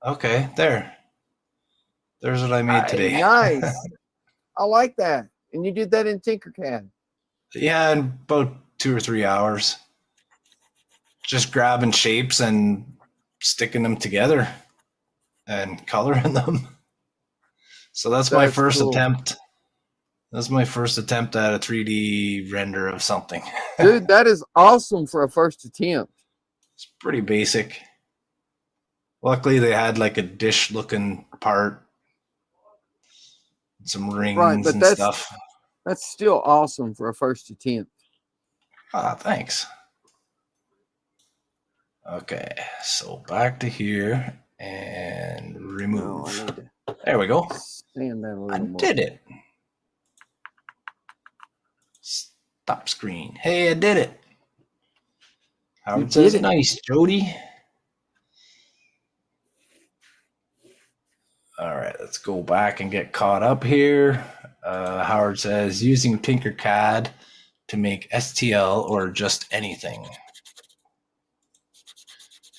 Okay, there. There's what I made today. Nice. I like that. And you did that in Tinkercad. Yeah, in about 2 or 3 hours. Just grabbing shapes and sticking them together and coloring them. So that's my first cool. attempt. That's my first attempt at a 3D render of something. Dude, that is awesome for a first attempt. It's pretty basic. Luckily, they had like a dish looking part some Right, rings but and stuff. that's still awesome for a first attempt. Ah, thanks. Okay, so back to here and remove. No, I need to There we go. sand that a I little more. did it. Stop screen. Hey, I did it. Howard says, nice, Jody. All right, let's go back and get caught up here. Howard says, using Tinkercad to make STL or just anything.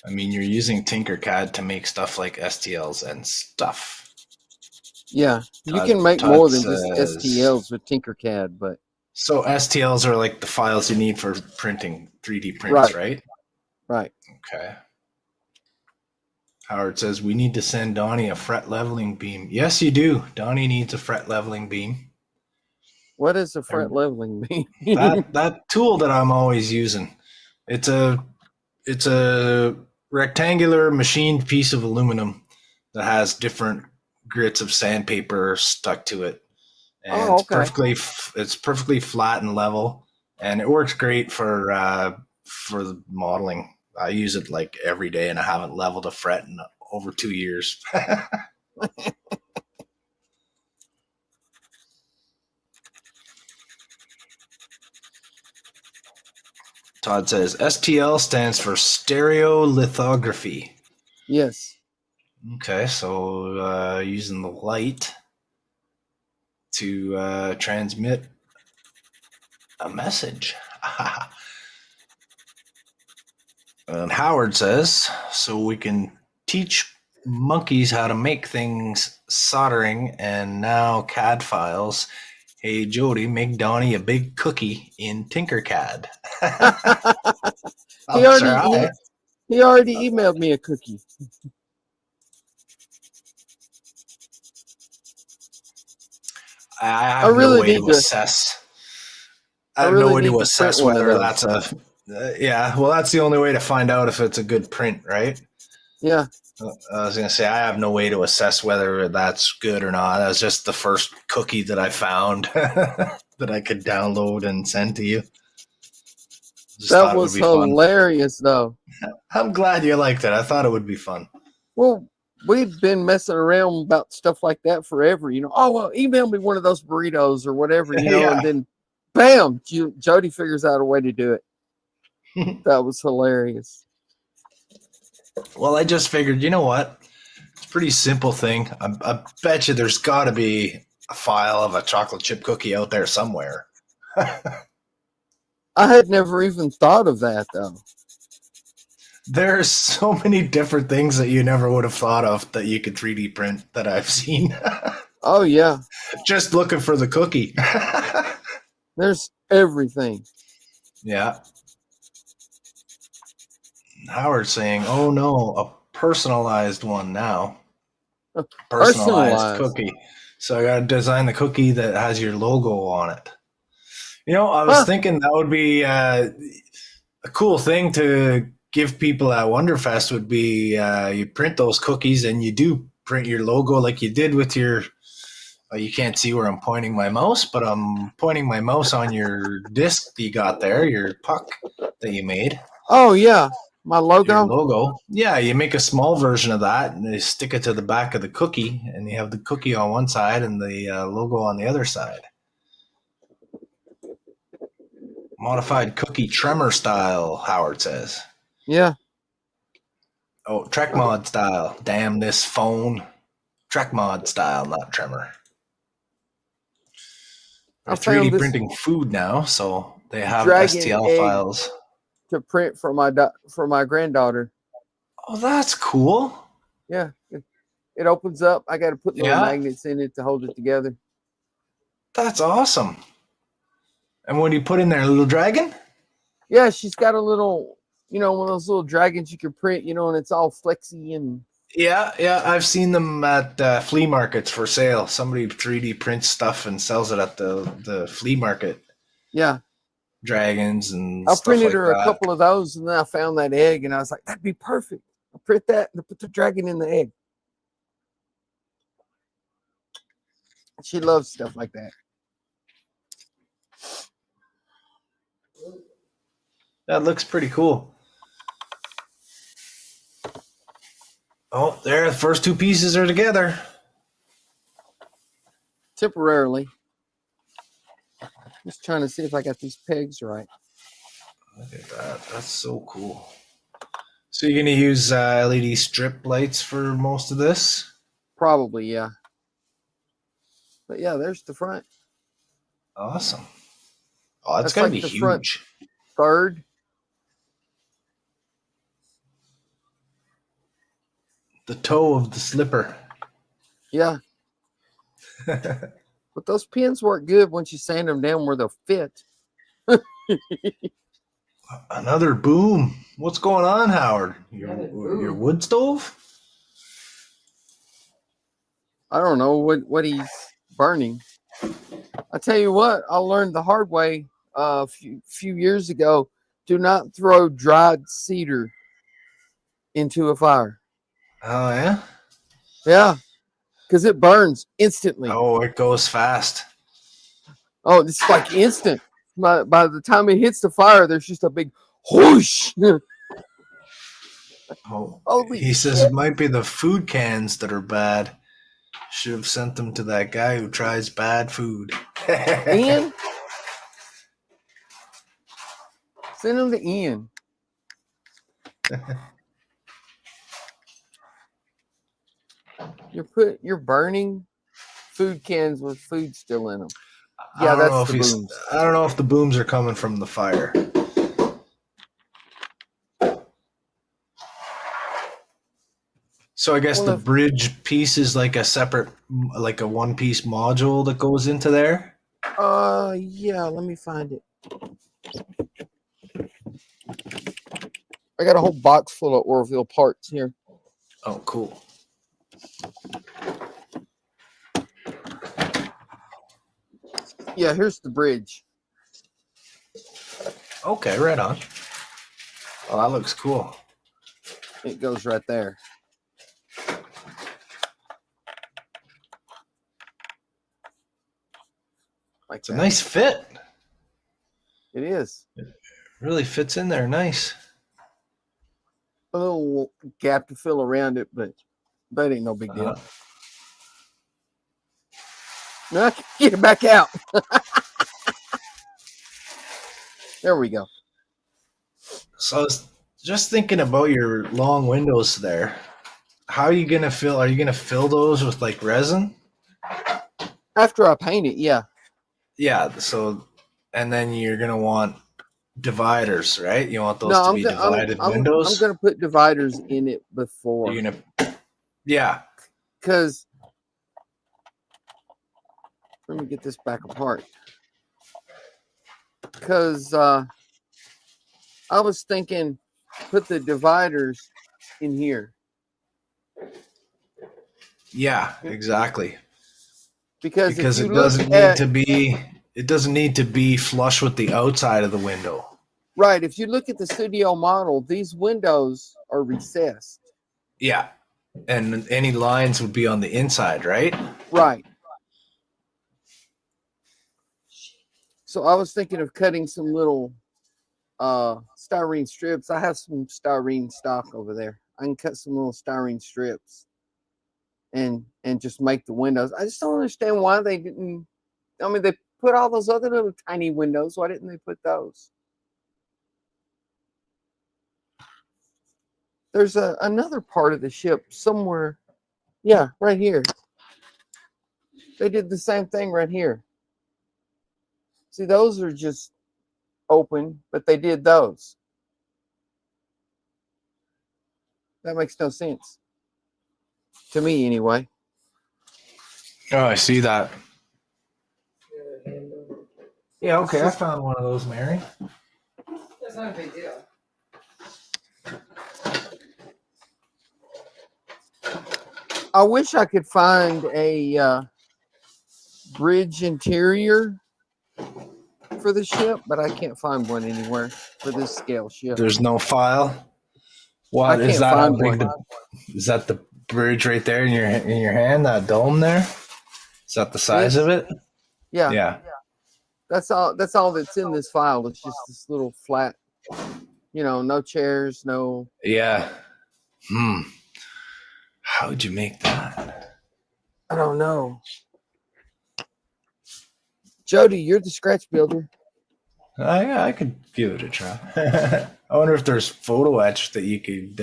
I mean, you're using Tinkercad to make stuff like STLs and stuff. Yeah, you can make more than just STLs with Tinkercad, but so STLs are like the files you need for printing 3D prints, right? Right. Okay. Howard says, we need to send Donnie a fret leveling beam. Yes, you do. Donnie needs a fret leveling beam. What is a fret leveling beam? that tool that I'm always using. It's a rectangular machined piece of aluminum that has different grits of sandpaper stuck to it. And it's perfectly flat and level, and it works great for the modeling. I use it like every day, and I haven't leveled a fret in over 2 years. Todd says STL stands for stereolithography. Yes. Okay, so using the light to transmit a message. And Howard says, so we can teach monkeys how to make things soldering and now CAD files. Hey, Jody, make Donnie a big cookie in Tinkercad. He already emailed me a cookie. I have no way to assess. I have no way to assess whether that's a... yeah, well, that's the only way to find out if it's a good print, right? Yeah. I was going to say, I have no way to assess whether that's good or not. That was just the first cookie that I found that I could download and send to you. That was hilarious, though. I'm glad you liked it. I thought it would be fun. Well, we've been messing around about stuff like that forever. Oh, well, email me one of those burritos or whatever, Yeah. And then, bam, Jody figures out a way to do it. That was hilarious. Well, I just figured, you know what? It's a pretty simple thing. I bet you there's got to be a file of a chocolate chip cookie out there somewhere. I had never even thought of that, though. There's so many different things that you never would have thought of that you could 3D print that I've seen. Oh, yeah. Just looking for the cookie. There's everything. Yeah. Howard's saying, oh no, a personalized one now. Personalized cookie. So I got to design the cookie that has your logo on it. I was thinking that would be a cool thing to give people at Wonderfest would be you print those cookies and you do print your logo like you did with your... you can't see where I'm pointing my mouse, but I'm pointing my mouse on your disc you got there, your puck that you made. Oh, yeah. My logo? Your logo. Yeah, you make a small version of that and you stick it to the back of the cookie and you have the cookie on one side and the logo on the other side. Modified cookie tremor style, Howard says. Yeah. Oh, Trek mod style. Damn this phone. Trek mod style, not tremor. They're 3D printing food now, so they have STL files to print for my granddaughter. Oh, that's cool. Yeah, it opens up. I got to put little magnets in it to hold it together. That's awesome. And what do you put in there? A little dragon? Yeah, she's got a little, one of those little dragons you can print, and it's all flexy and. Yeah, I've seen them at flea markets for sale. Somebody 3D prints stuff and sells it at the flea market. Yeah. Dragons and I printed her a couple of those, and then I found that egg, and I was like, that'd be perfect. I'll print that and put the dragon in the egg. She loves stuff like that. That looks pretty cool. Oh, there, the first two pieces are together. Temporarily. Just trying to see if I got these pegs right. Look at that. That's so cool. So you're going to use LED strip lights for most of this? Probably, yeah. But yeah, there's the front. Awesome. Oh, that's That's going to like be the front huge. third. The toe of the slipper. Yeah. But those pins work good once you sand them down where they'll fit. Another boom. What's going on, Howard? Your wood stove? I don't know what he's burning. I tell you what, I learned the hard way a few years ago. Do not throw dried cedar into a fire. Oh, yeah? Yeah, because it burns instantly. Oh, it goes fast. Oh, it's like instant. By the time it hits the fire, there's just a big whoosh. Oh, Holy he says shit. it might be the food cans that are bad. Should have sent them to that guy who tries bad food. Ian? Send them to Ian. You're burning food cans with food still in them. Yeah, that's the booms. I don't know if the booms are coming from the fire. So I guess the bridge piece is like a separate, like a one-piece module that goes into there? Yeah, let me find it. I got a whole box full of Orville parts here. Oh, cool. Yeah, here's the bridge. Okay, right on. Oh, that looks cool. It goes right there. Like it's a nice fit. It is. It really fits in there nice. A little gap to fill around it, but that ain't no big deal. Now I can get it back out. There we go. So I was just thinking about your long windows there. How are you gonna fill? Are you gonna fill those with like resin? After I paint it, yeah. Yeah. So, and then you're gonna want dividers, right? You want those to be divided windows. I'm gonna put dividers in it before. You're gonna, yeah. Because let me get this back apart. Because I was thinking, put the dividers in here. Yeah, exactly. Because it doesn't need to be. It doesn't need to be flush with the outside of the window. Right. If you look at the studio model, these windows are recessed. Yeah. And any lines would be on the inside, right? Right. So I was thinking of cutting some little styrene strips. I have some styrene stock over there. I can cut some little styrene strips and just make the windows. I just don't understand why they didn't. I mean, they put all those other little tiny windows. Why didn't they put those? There's another part of the ship somewhere. Yeah, right here. They did the same thing right here. See, those are just open, but they did those. That makes no sense. To me, anyway. Oh, I see that. Yeah, okay. I found one of those, Mary. That's not a big deal. I wish I could find a bridge interior for the ship, but I can't find one anywhere for this scale ship. There's no file. What is that? How big is that? The bridge right there in your hand? That dome there? Is that the size This, of it? yeah, Yeah. that's all. That's all that's in this file. It's just this little flat. No chairs, no. Yeah. Hmm. How would you make that? I don't know. Jody, you're the scratch builder. Yeah, I could give it a try. I wonder if there's photo etch that you could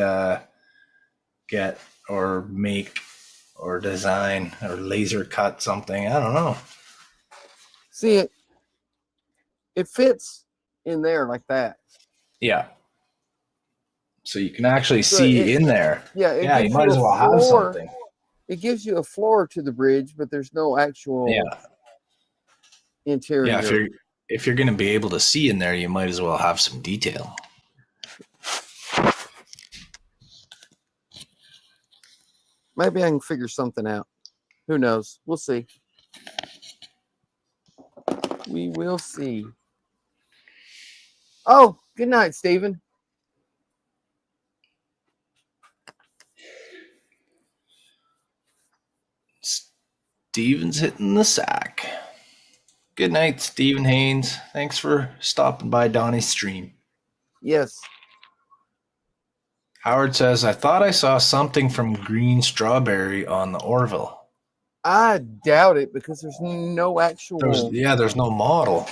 get or make or design or laser cut something. I don't know. See it fits in there like that. Yeah. So you can actually So see in there. it Yeah, you gives might you as a well have floor. something. It gives you a floor to the bridge, but there's no actual Yeah. Yeah, interior. if you're going to be able to see in there, you might as well have some detail. Maybe I can figure something out. Who knows? We'll see. We will see. Oh, good night, Stephen. Steven's hitting the sack. Good night, Stephen Haynes. Thanks for stopping by Donnie's stream. Yes. Howard says, I thought I saw something from Green Strawberry on the Orville. I doubt it because there's no actual. There's no model.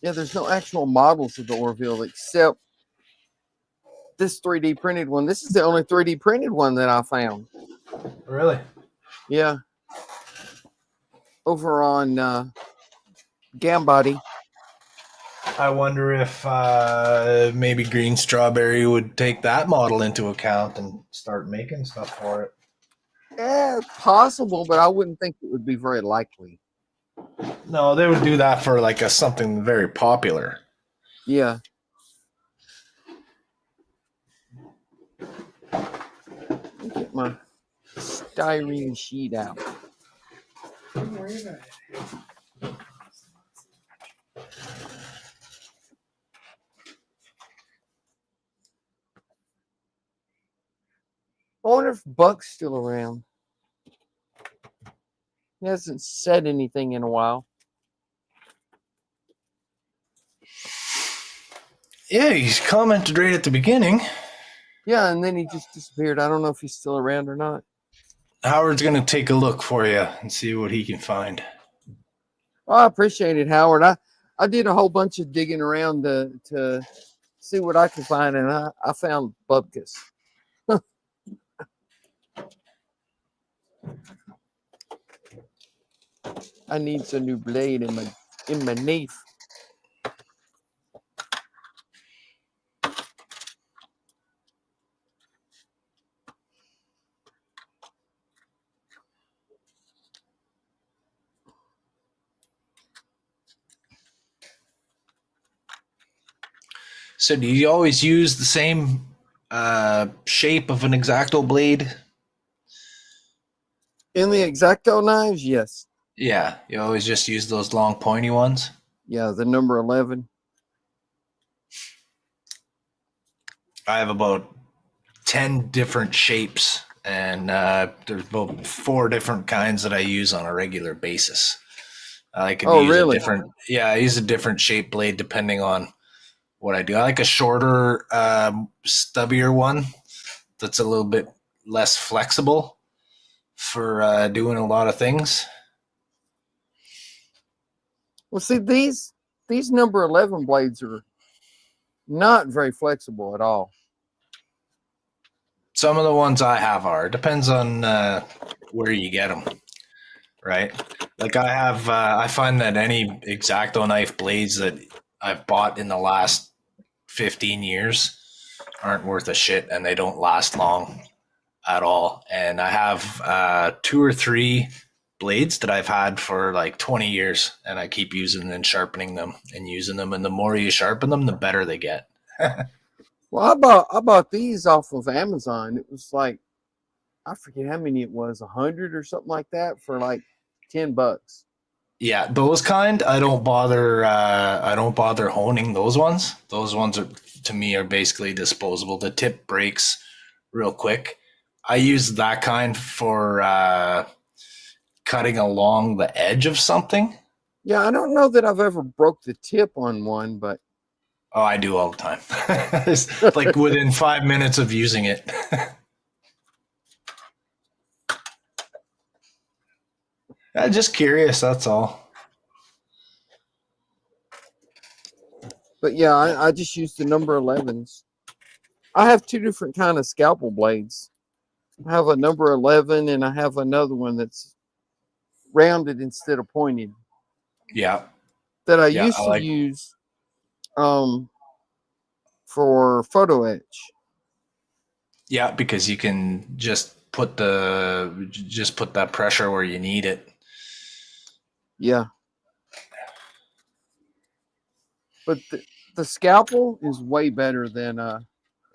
Yeah, there's no actual models of the Orville except this 3D printed one. This is the only 3D printed one that I found. Really? Yeah. Over on Gambody. I wonder if maybe Green Strawberry would take that model into account and start making stuff for it. Yeah, possible, but I wouldn't think it would be very likely. No, they would do that for like something very popular. Yeah. Get my styrene sheet out. Don't worry about it. I wonder if Buck's still around. He hasn't said anything in a while. Yeah, he's commented right at the beginning. Yeah, and then he just disappeared. I don't know if he's still around or not. Howard's going to take a look for you and see what he can find. Well, I appreciate it, Howard. I did a whole bunch of digging around to see what I could find, and I found Bubkus. I need some new blade in my knife. So do you always use the same shape of an X-Acto blade? In the X-Acto knives, yes. Yeah, you always just use those long pointy ones? Yeah, the number 11. I have about 10 different shapes, and there's about 4 different kinds that I use on a regular basis. I could use really? I use a different shape blade depending on what I do. I like a shorter, stubbier one that's a little bit less flexible for doing a lot of things. Well, see, these number 11 blades are not very flexible at all. Some of the ones I have are. It depends on where you get them, right? Like I find that any X-Acto knife blades that I've bought in the last 15 years aren't worth a shit, and they don't last long at all. And I have 2 or 3 blades that I've had for like 20 years, and I keep using and sharpening them and using them. And the more you sharpen them, the better they get. Well, I bought these off of Amazon. It was like, I forget how many it was, 100 or something like that for like $10. Yeah, those kind I don't bother honing those ones. Those ones are, to me, are basically disposable. The tip breaks real quick. I use that kind for cutting along the edge of something. Yeah, I don't know that I've ever broke the tip on one, but Oh, I do all the time. It's like within 5 minutes of using it. I'm just curious, that's all. yeah, I just use the number 11s. I have two different kind of scalpel blades. I have a number 11 and I have another one that's rounded instead of pointed Yeah. that I Yeah, used I to like. use for photo etch. Yeah, because you can just put that pressure where you need it. Yeah. But the scalpel is way better than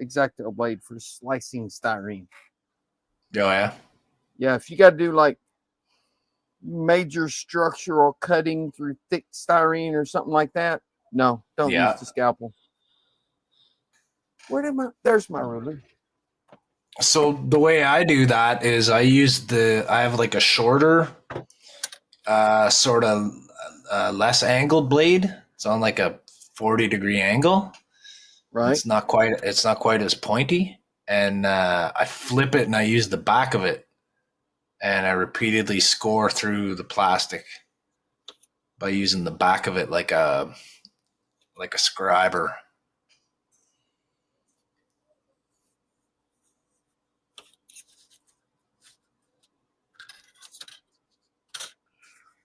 X-Acto blade for slicing styrene. Oh yeah. Yeah, if you got to do like major structural cutting through thick styrene or something like that, no, don't use Yeah. the scalpel. Where did there's my ruler. So the way I do that is I have like a shorter, sort of less angled blade. It's on like a 40-degree angle. Right? It's not quite as pointy, and I flip it and I use the back of it, and I repeatedly score through the plastic by using the back of it like a scriber.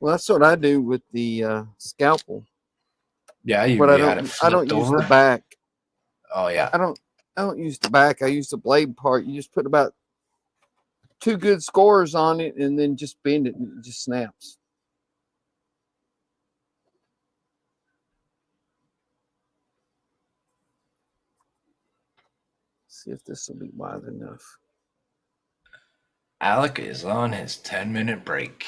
Well, that's what I do with the scalpel, Yeah, but you had it I don't flipped use the over. back. Oh yeah. I don't use the back. I use the blade part. You just put about 2 good scores on it and then just bend it and it just snaps. See if this will be wide enough. Alec is on his 10-minute break.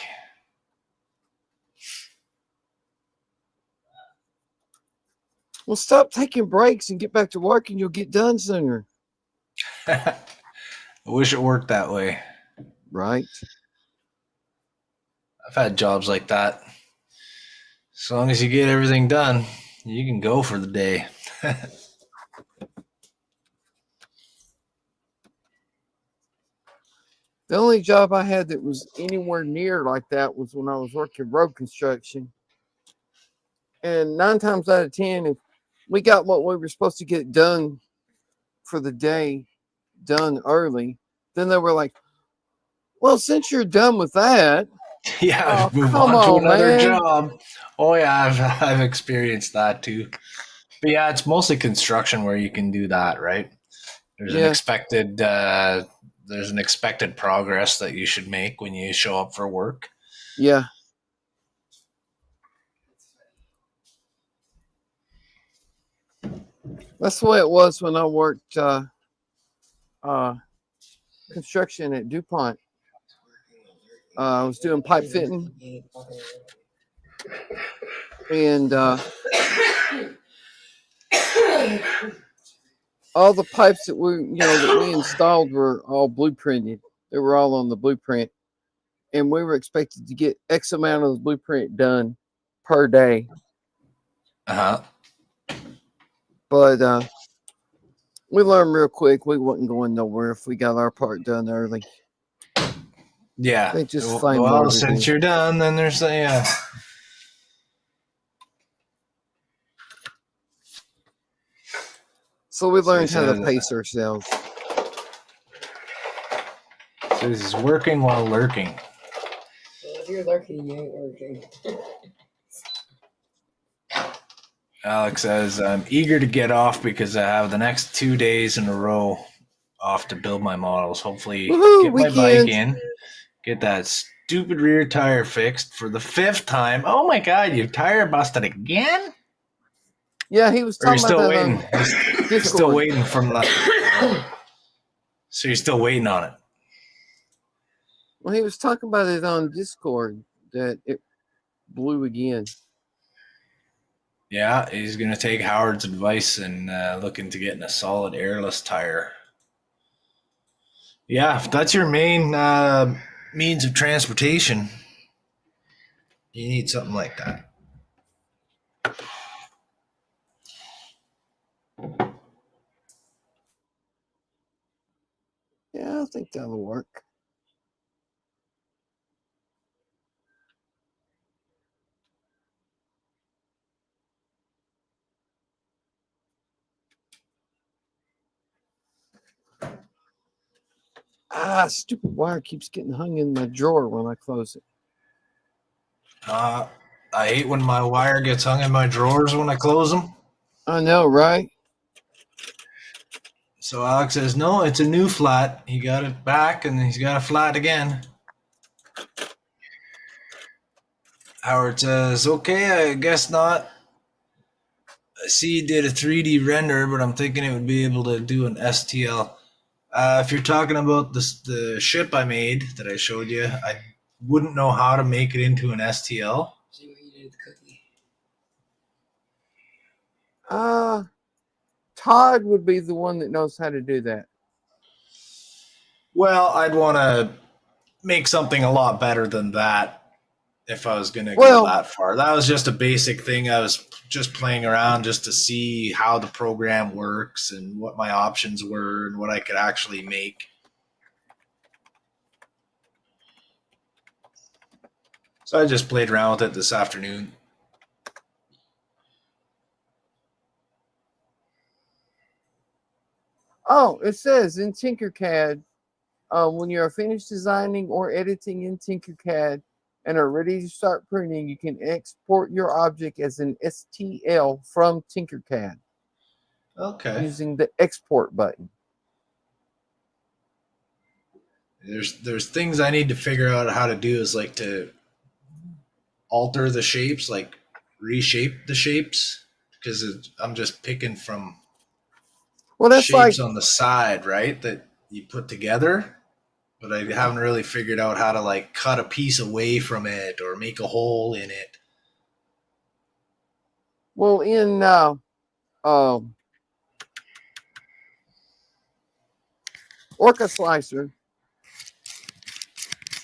Well, stop taking breaks and get back to work and you'll get done sooner. I wish it worked that way. Right? I've had jobs like that. As long as you get everything done, you can go for the day. The only job I had that was anywhere near like that was when I was working road construction. And 9 times out of 10, if we got what we were supposed to get done for the day done early, then they were like, well, since you're done with that, Yeah, oh, move come on to on, another man. job. Oh yeah, I've experienced that too. But yeah, it's mostly construction where you can do that, right? There's an Yeah. expected progress that you should make when you show up for work. Yeah. That's the way it was when I worked construction at DuPont. I was doing pipe fitting, and all the pipes that we installed were all blueprinted. They were all on the blueprint, and we were expected to get X amount of the blueprint done per day. Uh-huh. But we learned real quick we wasn't going nowhere if we got our part done early. Yeah. They just find more Well, to since do. you're done, then there's yeah. So we So he learned how to says- pace ourselves. So he's working while lurking. Well, if you're lurking, you ain't working. Alex says, I'm eager to get off because I have the next 2 days in a row off to build my models. Hopefully Woohoo, get my weekend. bike in, get that stupid rear tire fixed for the 5th time. Oh my God, your tire busted again? Yeah, he was Or you're talking still about waiting? that on You're Discord. still waiting from the... So you're still waiting on it? Well, he was talking about it on Discord that it blew again. Yeah, he's going to take Howard's advice and look into getting a solid airless tire. Yeah, if that's your main means of transportation, You need something like that. Yeah, I think that'll work. Ah, stupid wire keeps getting hung in my drawer when I close it. I hate when my wire gets hung in my drawers when I close them. I know, right? So Alex says, no, it's a new flat. He got it back and he's got a flat again. Howard says, okay, I guess not. I see you did a 3D render, but I'm thinking it would be able to do an STL. If you're talking about the ship I made that I showed you, I wouldn't know how to make it into an STL. See what you did with the cookie. Todd would be the one that knows how to do that. Well, I'd want to make something a lot better than that if I was going to go that far. That was just a basic thing. I was just playing around just to see how the program works and what my options were and what I could actually make. So I just played around with it this afternoon. Oh, it says in Tinkercad, when you're finished designing or editing in Tinkercad and are ready to start printing, you can export your object as an STL from Tinkercad. Okay. Using the export button. There's things I need to figure out how to do, is like to alter the shapes, like reshape the shapes, because I'm just picking from shapes on the side, right, that you put together, but I haven't really figured out how to like cut a piece away from it or make a hole in it. Well, in Orca Slicer,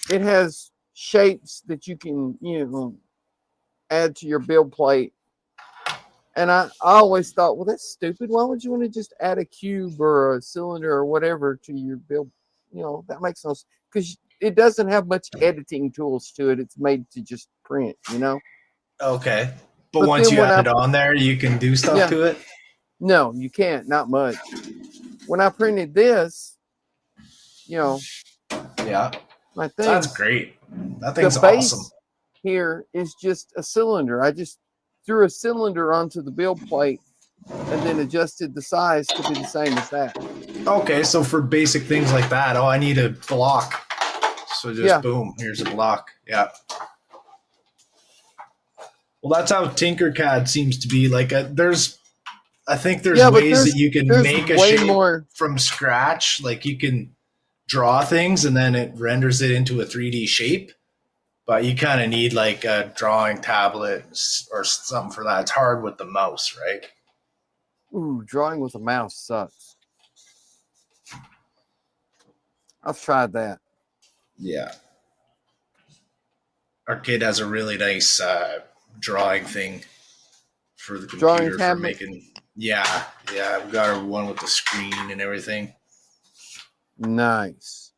it has shapes that you can, add to your build plate. And I always thought, well, that's stupid. Why would you want to just add a cube or a cylinder or whatever to your build? That makes no sense, because it doesn't have much editing tools to it. It's made to just print, Okay. But once you add it on there, you can do stuff to it? No, you can't. Not much. When I printed this, Yeah. My thing. That's great. That thing's awesome. Here is just a cylinder. I just threw a cylinder onto the build plate and then adjusted the size to be the same as that. Okay, so for basic things like that, I need a block. So just boom, here's a block. Yeah. Well, that's how Tinkercad seems to be. Like I think there's ways that you can make a shape from scratch. Like you can draw things and then it renders it into a 3D shape. But you kind of need like a drawing tablet or something for that. It's hard with the mouse, right? Ooh, drawing with a mouse sucks. I've tried that. Yeah. Our kid has a really nice drawing thing for the computer for making. Yeah, I've got her one with the screen and everything. Nice.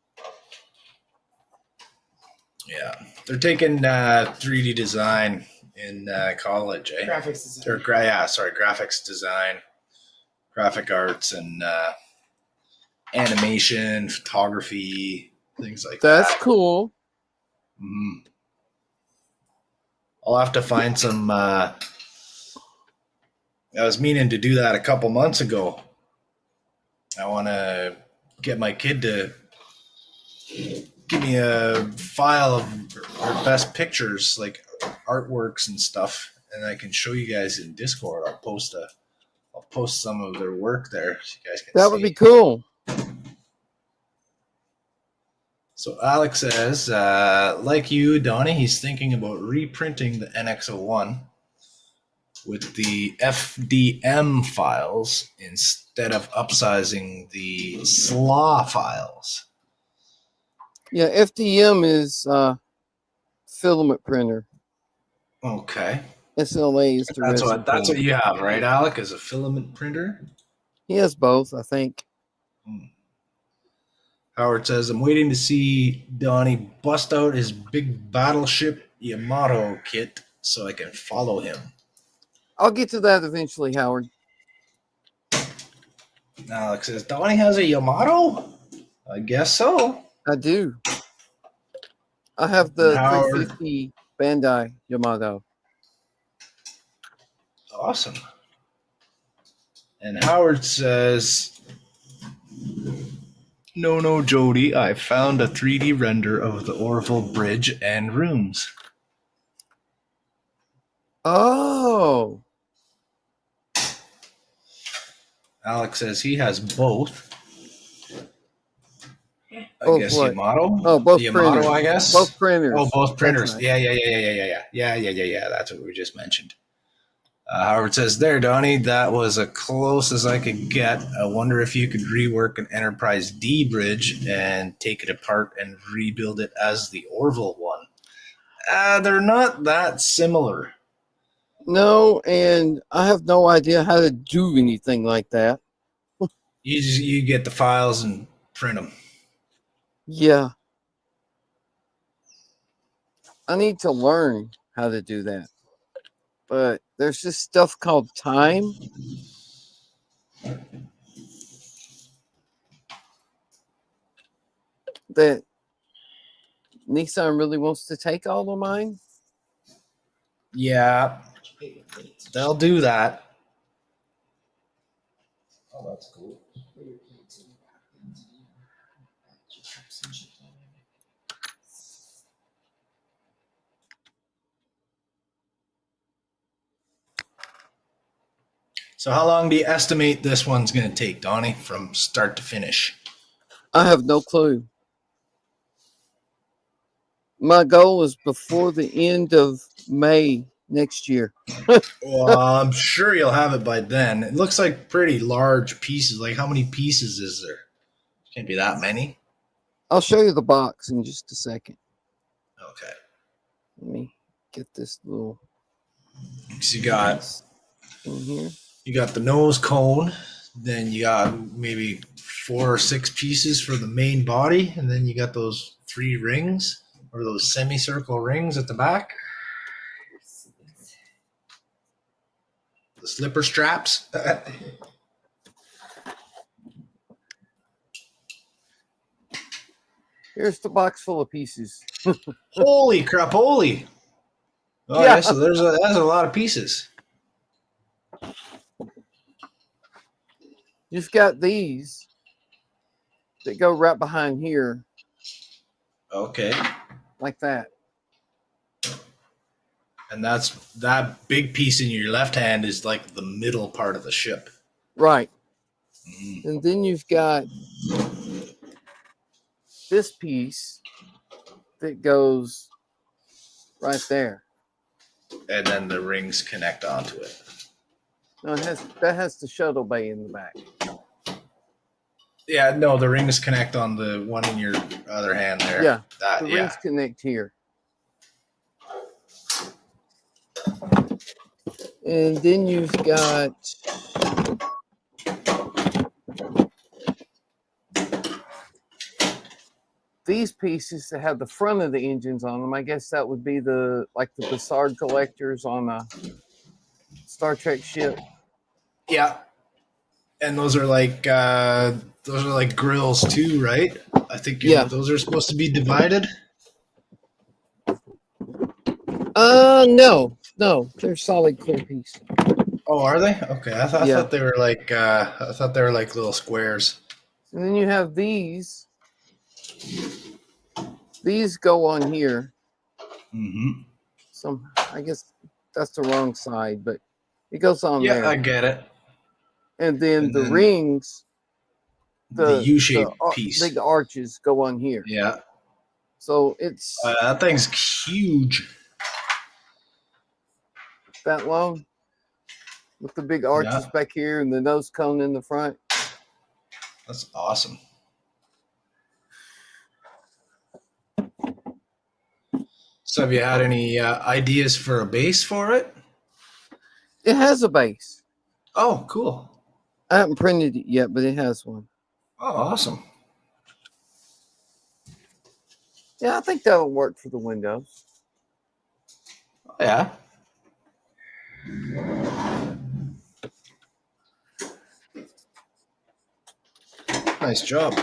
Yeah, they're taking 3D design in college, eh? Graphics design. Or graphics design, graphic arts, and animation, photography, things like that. That's cool. Mm-hmm. I'll have to find some. I was meaning to do that a couple months ago. I want to get my kid to give me a file of her best pictures, like artworks and stuff, and I can show you guys in Discord. I'll post some of their work there so you guys can see. That would be cool. So Alex says, like you, Donnie, he's thinking about reprinting the NX01 with the FDM files instead of upsizing the SLA files. Yeah, FDM is filament printer. Okay. SLA is the resin That's what plant. you have, right, Alec? Is a filament printer. He has both, I think. Howard says, I'm waiting to see Donnie bust out his big battleship Yamato kit so I can follow him. I'll get to that eventually, Howard. Alex says, Donnie has a Yamato? I guess so. I do. I have And the Howard, 350 Bandai Yamato. awesome. And Howard says, no, Jody, I found a 3D render of the Orville Bridge and rooms. Oh. Alex says he has both. I Both guess what? Yamato. Oh, both Yamato, printers. I guess. Both printers. Oh, both printers. Nice. Yeah. That's what we just mentioned. Howard says, there, Donnie, that was as close as I could get. I wonder if you could rework an Enterprise D bridge and take it apart and rebuild it as the Orville one. They're not that similar. No, and I have no idea how to do anything like that. You get the files and print them. Yeah. I need to learn how to do that. But there's this stuff called time. That Nissan really wants to take all of mine. Yeah, they'll do that. Oh, that's cool. So how long do you estimate this one's going to take, Donnie, from start to finish? I have no clue. My goal is before the end of May next year. Well, I'm sure you'll have it by then. It looks like pretty large pieces. Like, how many pieces is there? Can't be that many. I'll show you the box in just a second. Okay. Let me get this little So you got piece in here. you got the nose cone, then you got maybe 4 or 6 pieces for the main body, and then you got those 3 rings or those semicircle rings at the back. The slipper straps. Here's the box full of pieces. Holy crap! Holy. Oh Yeah. yeah, so that's a lot of pieces. You've got these that go right behind here, Okay. like that. And that big piece in your left hand is like the middle part of the ship. Right. Mm. And then you've got this piece that goes right there. And then the rings connect onto it. No, that has the shuttle bay in the back. Yeah, no, the rings connect on the one in your other hand there. Yeah, That, the rings connect here. And then you've got these pieces that have the front of the engines on them. I guess that would be the Bassard collectors on a Star Trek ship. Yeah. And those are like grills too, right? I think those are supposed to be divided. No, they're solid clear piece. Oh, are they? Okay, I thought they were like little squares. And then you have these. These go on here. Mm-hmm. I guess that's the wrong side, but it goes on there. Yeah, I get it. And then the rings, the U-shaped piece, big arches go on here. Yeah. So it's that thing's huge. That long, with the big arches back here and the nose cone in the front. That's So have you had any ideas for a base for it? It has a base. Oh, cool. I haven't printed it yet, but it has one. Oh, awesome. Yeah, I think that'll work for the windows. Yeah. Nice job.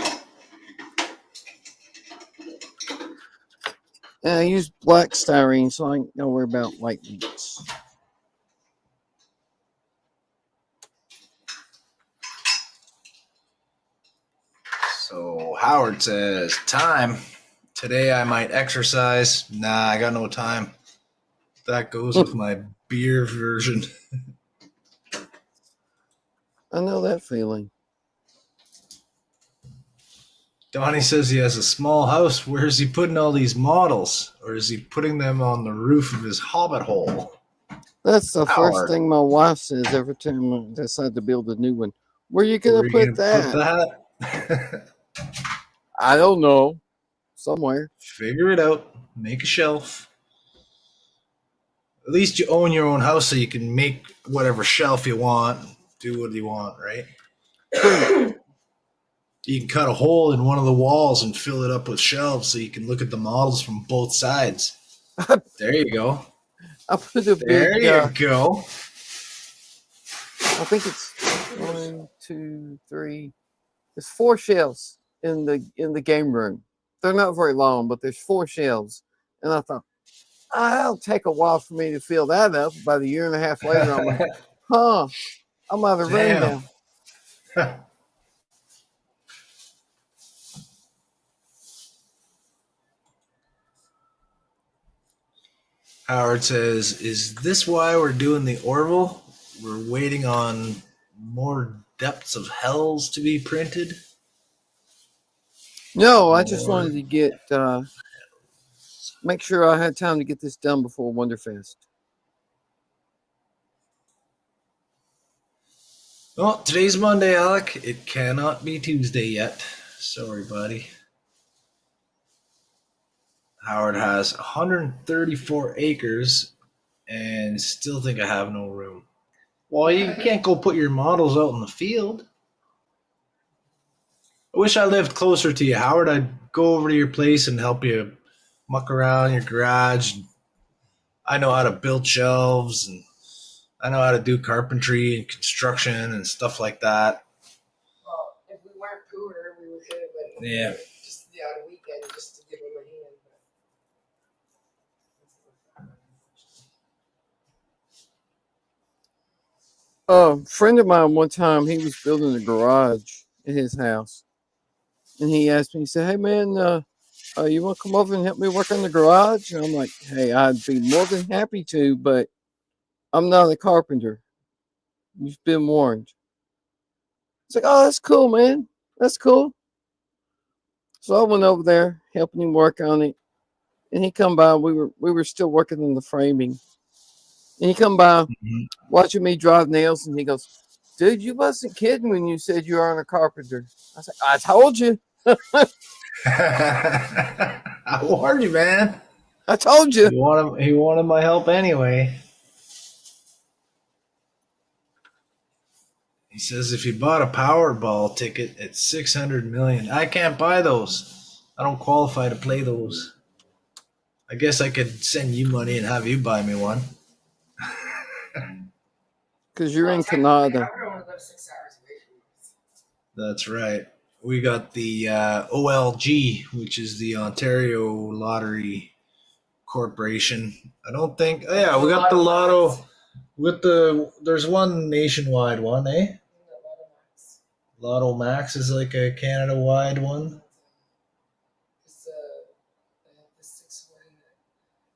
And I use black styrene, so I ain't gotta worry about light leaks. So Howard says, time. Today I might exercise. Nah, I got no time. That goes with my beer version. I know that feeling. Donnie says he has a small house. Where is he putting all these models? Or is he putting them on the roof of his hobbit hole? That's the first Howard. thing my wife says every time I decide to build a new one. Where you gonna Where are you put gonna that? put that? I don't know. Somewhere. Figure it out. Make a shelf. At least you own your own house so you can make whatever shelf you want. Do what you want, right? You can cut a hole in one of the walls and fill it up with shelves so you can look at the models from both sides. There you go. I put a There big. you go. I think it's 1, 2, 3. There's 4 shelves in the game room. They're not very long, but there's 4 shelves. And I thought, it'll take a while for me to fill that up. About a year and a half later, I'm like, I'm out of room now. Howard says, is this why we're doing the Orville? We're waiting on more Depths of Hells to be printed? No, I just wanted to get make sure I had time to get this done before Wonderfest. Well, today's Monday, Alec. It cannot be Tuesday yet. Sorry, buddy. Howard has 134 acres and still think I have no room. Well, you can't go put your models out in the field. I wish I lived closer to you, Howard. I'd go over to your place and help you muck around your garage. I know how to build shelves, and I know how to do carpentry and construction and stuff like that. Well, if we weren't poorer, we could have been. Yeah. Just on a weekend, just to give him a hand. A friend of mine one time, he was building a garage in his house. And he asked me, he said, hey, man, you want to come over and help me work on the garage? And I'm like, hey, I'd be more than happy to, but I'm not a carpenter. You've been warned. It's like, oh, that's cool, man. That's cool. So I went over there helping him work on it. And he come by. We were still working on the framing. And he come by watching me drive nails, and he goes, dude, you wasn't kidding when you said you aren't a carpenter. I said, I told you. I warned you, man. I told you. He wanted my help anyway. He says if you bought a Powerball ticket at 600 million, I can't buy those. I don't qualify to play those. I guess I could send you money and have you buy me one. Because you're in Canada. That's right. We got the OLG, which is the Ontario Lottery Corporation. I don't think. Oh yeah, we got the Lotto. There's one nationwide one, eh? Lotto Max is like a Canada-wide one. It's the 649.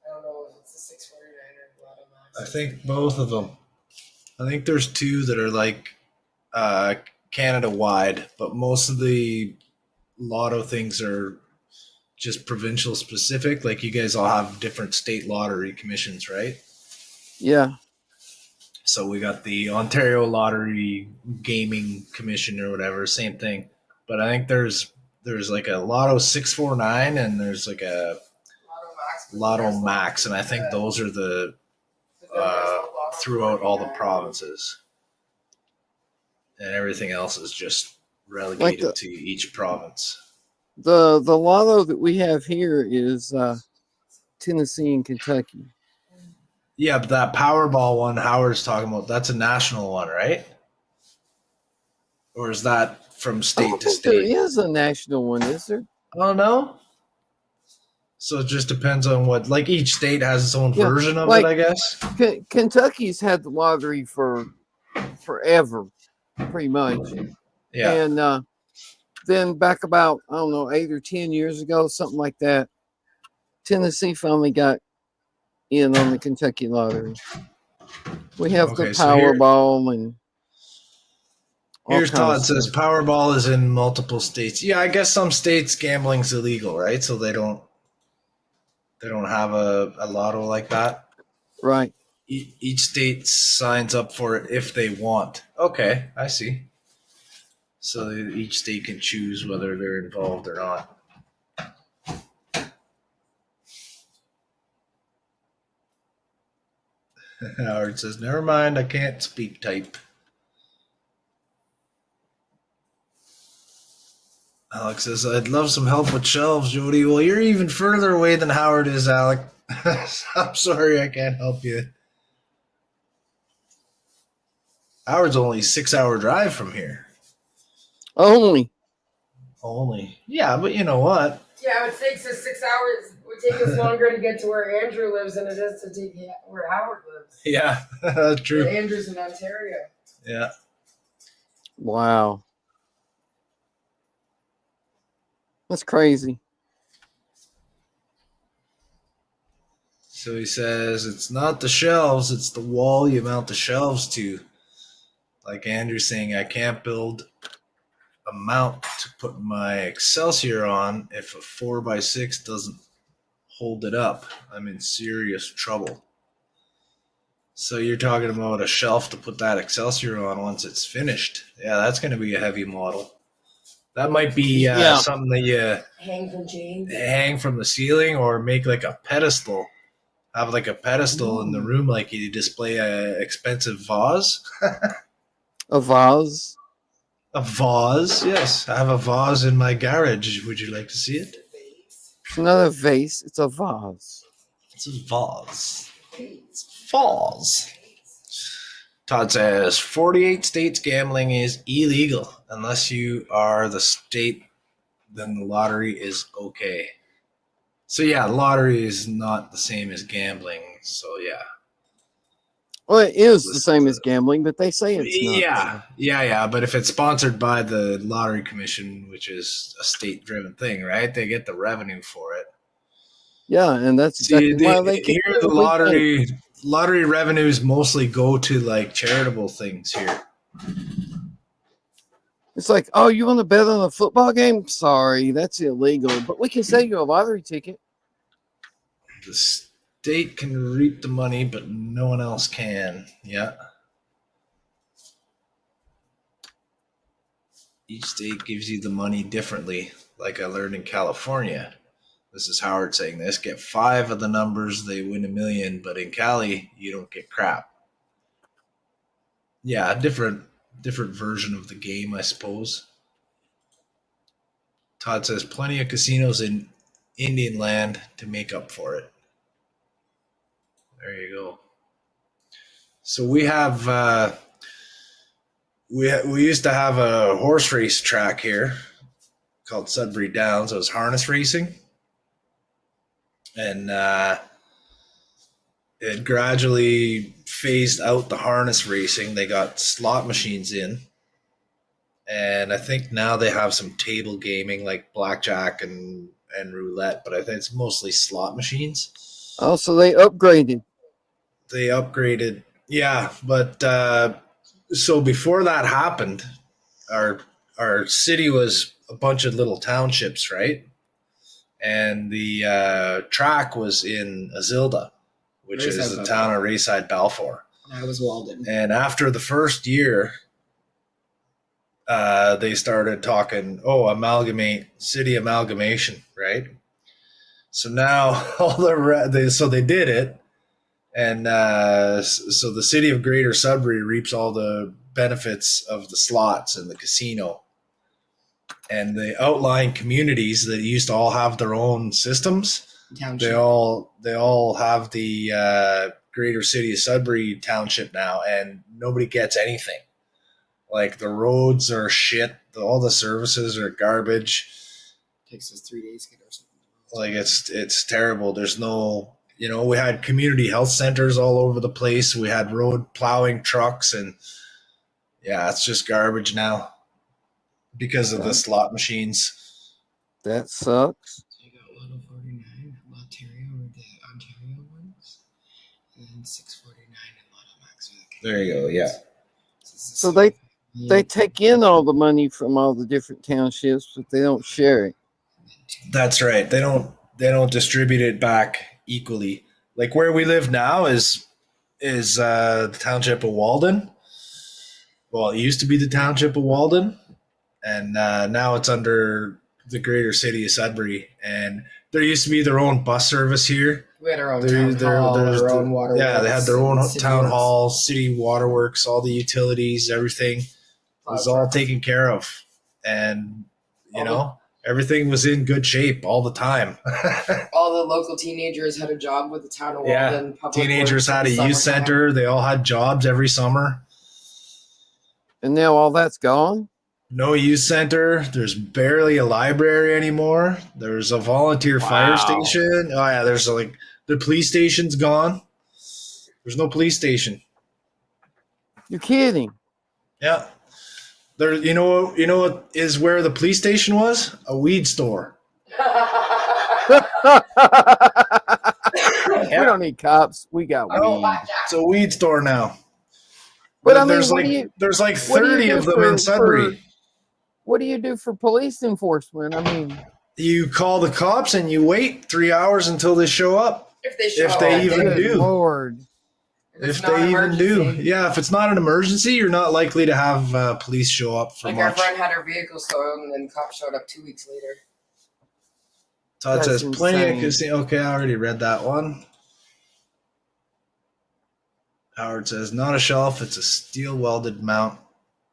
I don't know if it's the 649 or Lotto Max. I think both of them. I think there's two that are like Canada-wide, but most of the Lotto things are just provincial specific. Like you guys all have different state lottery commissions, right? Yeah. So we got the Ontario Lottery Gaming Commission or whatever, same thing. But I think there's like a Lotto 649 and there's like a Lotto Max Lotto Max, and I think those are the throughout all the provinces, and everything else is just relegated to each province. The lotto that we have here is Tennessee and Kentucky. Yeah, but that Powerball one Howard's talking about, that's a national one, right? Or is that from state to state? There is a national one, is there? Oh, no? So it just depends on what, like each state has its own version of it, I guess? Kentucky's had the lottery for forever, pretty much. Yeah. And then back about, I don't know, 8 or 10 years ago, something like that, Tennessee finally got in on the Kentucky lottery. We have the Powerball and here's Todd says Powerball is in multiple states. Yeah, I guess some states gambling's illegal, right? So they don't have a lotto like that. Right. Each state signs up for it if they want. Okay, I see. So each state can choose whether they're involved or not. Howard says, never mind, I can't speak type. Alex says, I'd love some help with shelves, Jody. Well, you're even further away than Howard is, Alec. I'm sorry I can't help you. Howard's only a 6-hour drive from here. Only. Yeah, but you know what? Yeah, it takes us 6 hours. It would take us longer to get to where Andrew lives than it is to take where Howard lives. Yeah, that's true. And Andrew's in Ontario. Yeah. Wow. That's crazy. So he says, it's not the shelves, it's the wall you mount the shelves to. Like Andrew's saying, I can't build a mount to put my Excelsior on if a 4x6 doesn't hold it up. I'm in serious trouble. So you're talking about a shelf to put that Excelsior on once it's finished. Yeah, that's going to be a heavy model. That might be something that you hang from the ceiling, or make like a pedestal. Have like a pedestal in the room, like you display a expensive vase. A vase? A vase, yes. I have a vase in my garage. Would you like to see it? It's not a vase, it's a vase. It's a vase. It's vase. Todd says 48 states gambling is illegal. Unless you are the state, then the lottery is okay. So yeah, lottery is not the same as gambling. So yeah. Well, it is the same as gambling, but they say it's not. Yeah. But if it's sponsored by the Lottery Commission, which is a state-driven thing, right? They get the revenue for it. Yeah, and that's exactly why they here the lottery revenues mostly go to like charitable things here. It's like, oh, you want to bet on a football game? Sorry, that's illegal. But we can sell you a lottery ticket. The state can reap the money, but no one else can. Yeah. Each state gives you the money differently, like I learned in California. This is Howard saying this. Get 5 of the numbers, they win $1 million, but in Cali, you don't get crap. Yeah, a different version of the game, I suppose. Todd says plenty of casinos in Indian land to make up for it. There you go. So we have we used to have a horse race track here called Sudbury Downs. It was harness racing, and it gradually phased out the harness racing. They got slot machines in, and I think now they have some table gaming like blackjack and roulette, but I think it's mostly slot machines. Oh, so they upgraded. Yeah, but so before that happened, our city was a bunch of little townships, right? And the track was in Azilda, which is the town of Rayside Balfour. I was Walden. And after the first year, they started talking, city amalgamation, right? So now so they did it, and so the city of Greater Sudbury reaps all the benefits of the slots and the casino, and the outlying communities that used to all have their own systems. Township. They all have the Greater City of Sudbury Township now, and nobody gets anything. Like the roads are shit. All the services are garbage. Takes us 3 days to get our something. Like it's terrible. There's no, we had community health centers all over the place. We had road plowing trucks, and yeah, it's just garbage now because of the slot machines. That sucks. So you got Lotto 49, Ontario, or the Ontario ones, and then 649 and Lotto Max. There you go. Yeah. So they take in all the money from all the different townships, but they don't share it. That's right. They don't distribute it back equally. Like where we live now is the township of Walden. Well, it used to be the township of Walden, and now it's under the Greater City of Sudbury. And there used to be their own bus service here. We had our own town hall, our own waterworks. Yeah, they had their own town works. hall, city waterworks, all the utilities, everything was all taken care of. And, everything was in good shape all the time. All the local teenagers had a job with the town of Walden. Yeah, teenagers had a youth center. They all had jobs every summer. And now all that's gone? No youth center. There's barely a library anymore. There's a volunteer fire station. Oh yeah, there's the police station's gone. There's no police station. You're kidding. Yeah. There, you know what is where the police station was? A weed store. We don't need cops. We got weed. It's a weed store now. But I mean, there's like 30 of them in Sudbury. What do you do for police enforcement? I mean, you call the cops and you wait 3 hours until they show up. If they even do. Lord. If they even do. Yeah, if it's not an emergency, you're not likely to have police show up for much. Our friend had her vehicle stolen, and then cops showed up 2 weeks later. Todd says, plenty of casino. Okay, I already read that one. Howard says, not a shelf, it's a steel welded mount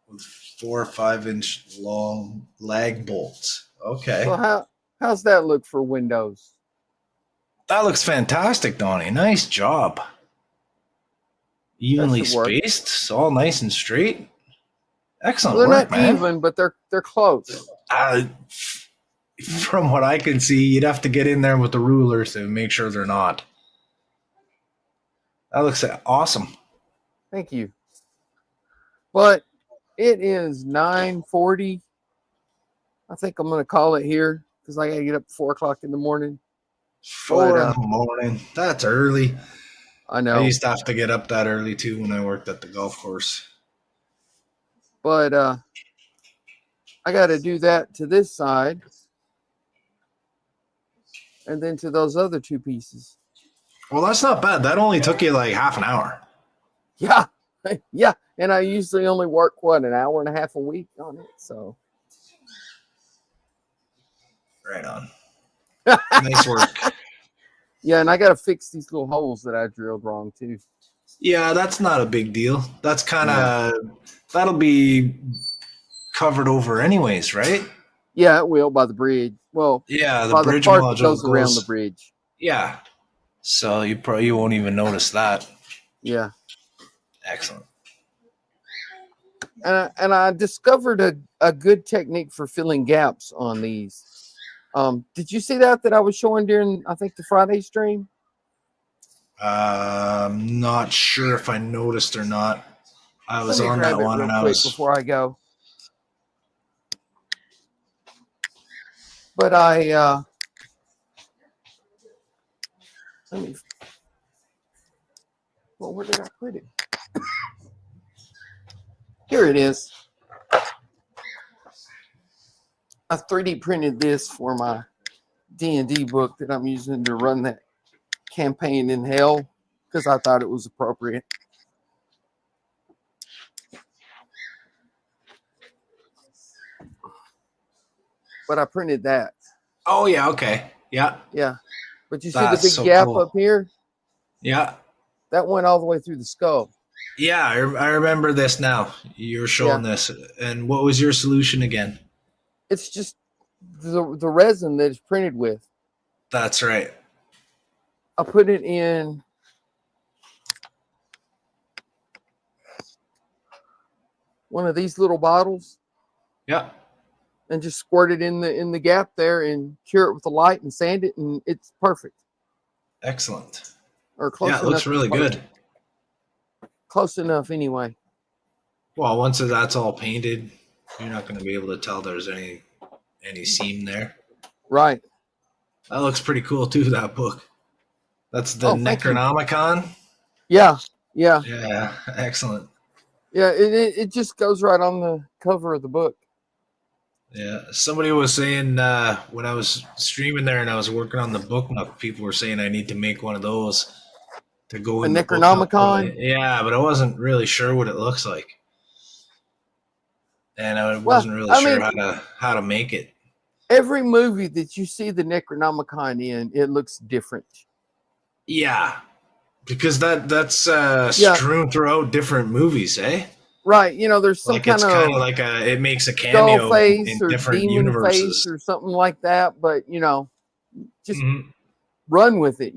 with 4 or 5 inch long lag bolts. Okay. Well, how's that look for windows? That looks fantastic, Donnie. Nice job. Evenly spaced, it's all nice and straight. Excellent they're work, not man. even, but they're close. From what I can see, you'd have to get in there with the ruler to make sure they're not. That looks awesome. Thank you. But it is 9:40. I think I'm going to call it here because I got to get up at 4 o'clock in the morning. 4 in the morning. That's early. I know. I used to have to get up that early too when I worked at the golf course. But I got to do that to this side. And then to those other 2 pieces. Well, that's not bad. That only took you like half an hour. Yeah. Yeah. And I usually only work, an hour and a half a week on it. So. Right on. Nice work. Yeah, and I got to fix these little holes that I drilled wrong too. Yeah, that's not a big deal. That's kind of, that'll be covered over anyways, right? Yeah, it will by the bridge. Well, yeah, the by bridge the part module that goes around the bridge. Yeah. So you won't even notice that. Yeah. Excellent. And I discovered a good technique for filling gaps on these. Did you see that I was showing during, I think, the Friday stream? I'm not sure if I noticed or not. I was on that one and I was before I go. But where did I put it? Here it is. I 3D printed this for my D&D book that I'm using to run that campaign in hell because I thought it was appropriate. But I printed that. Oh, yeah, okay. Yeah. Yeah. But you see the That's big so gap cool. up here? Yeah. That went all the way through the skull. Yeah, I remember this now. You're showing this. And what was your solution again? It's just the resin that it's printed with. That's right. I put it in one of these little bottles Yeah. and just squirt it in the gap there and cure it with the light and sand it, and it's perfect. Excellent. Or close Yeah, it enough. looks really good. Close enough anyway. Well, once that's all painted, you're not going to be able to tell there's any seam there. Right. That looks pretty cool too, that book. That's the Thank you. Necronomicon? Yeah. Yeah, excellent. Yeah, it just goes right on the cover of the book. Yeah, somebody was saying when I was streaming there and I was working on the book, people were saying I need to make one of those to go in the Necronomicon? Yeah, but I wasn't really sure what it looks like, and I wasn't really sure how to make it. Every movie that you see the Necronomicon in, it looks different. Yeah, because that's strewn throughout different movies, eh? Right, there's some like it's kind of like it makes a cameo face in or different demon universes face or something like that. But just run with it,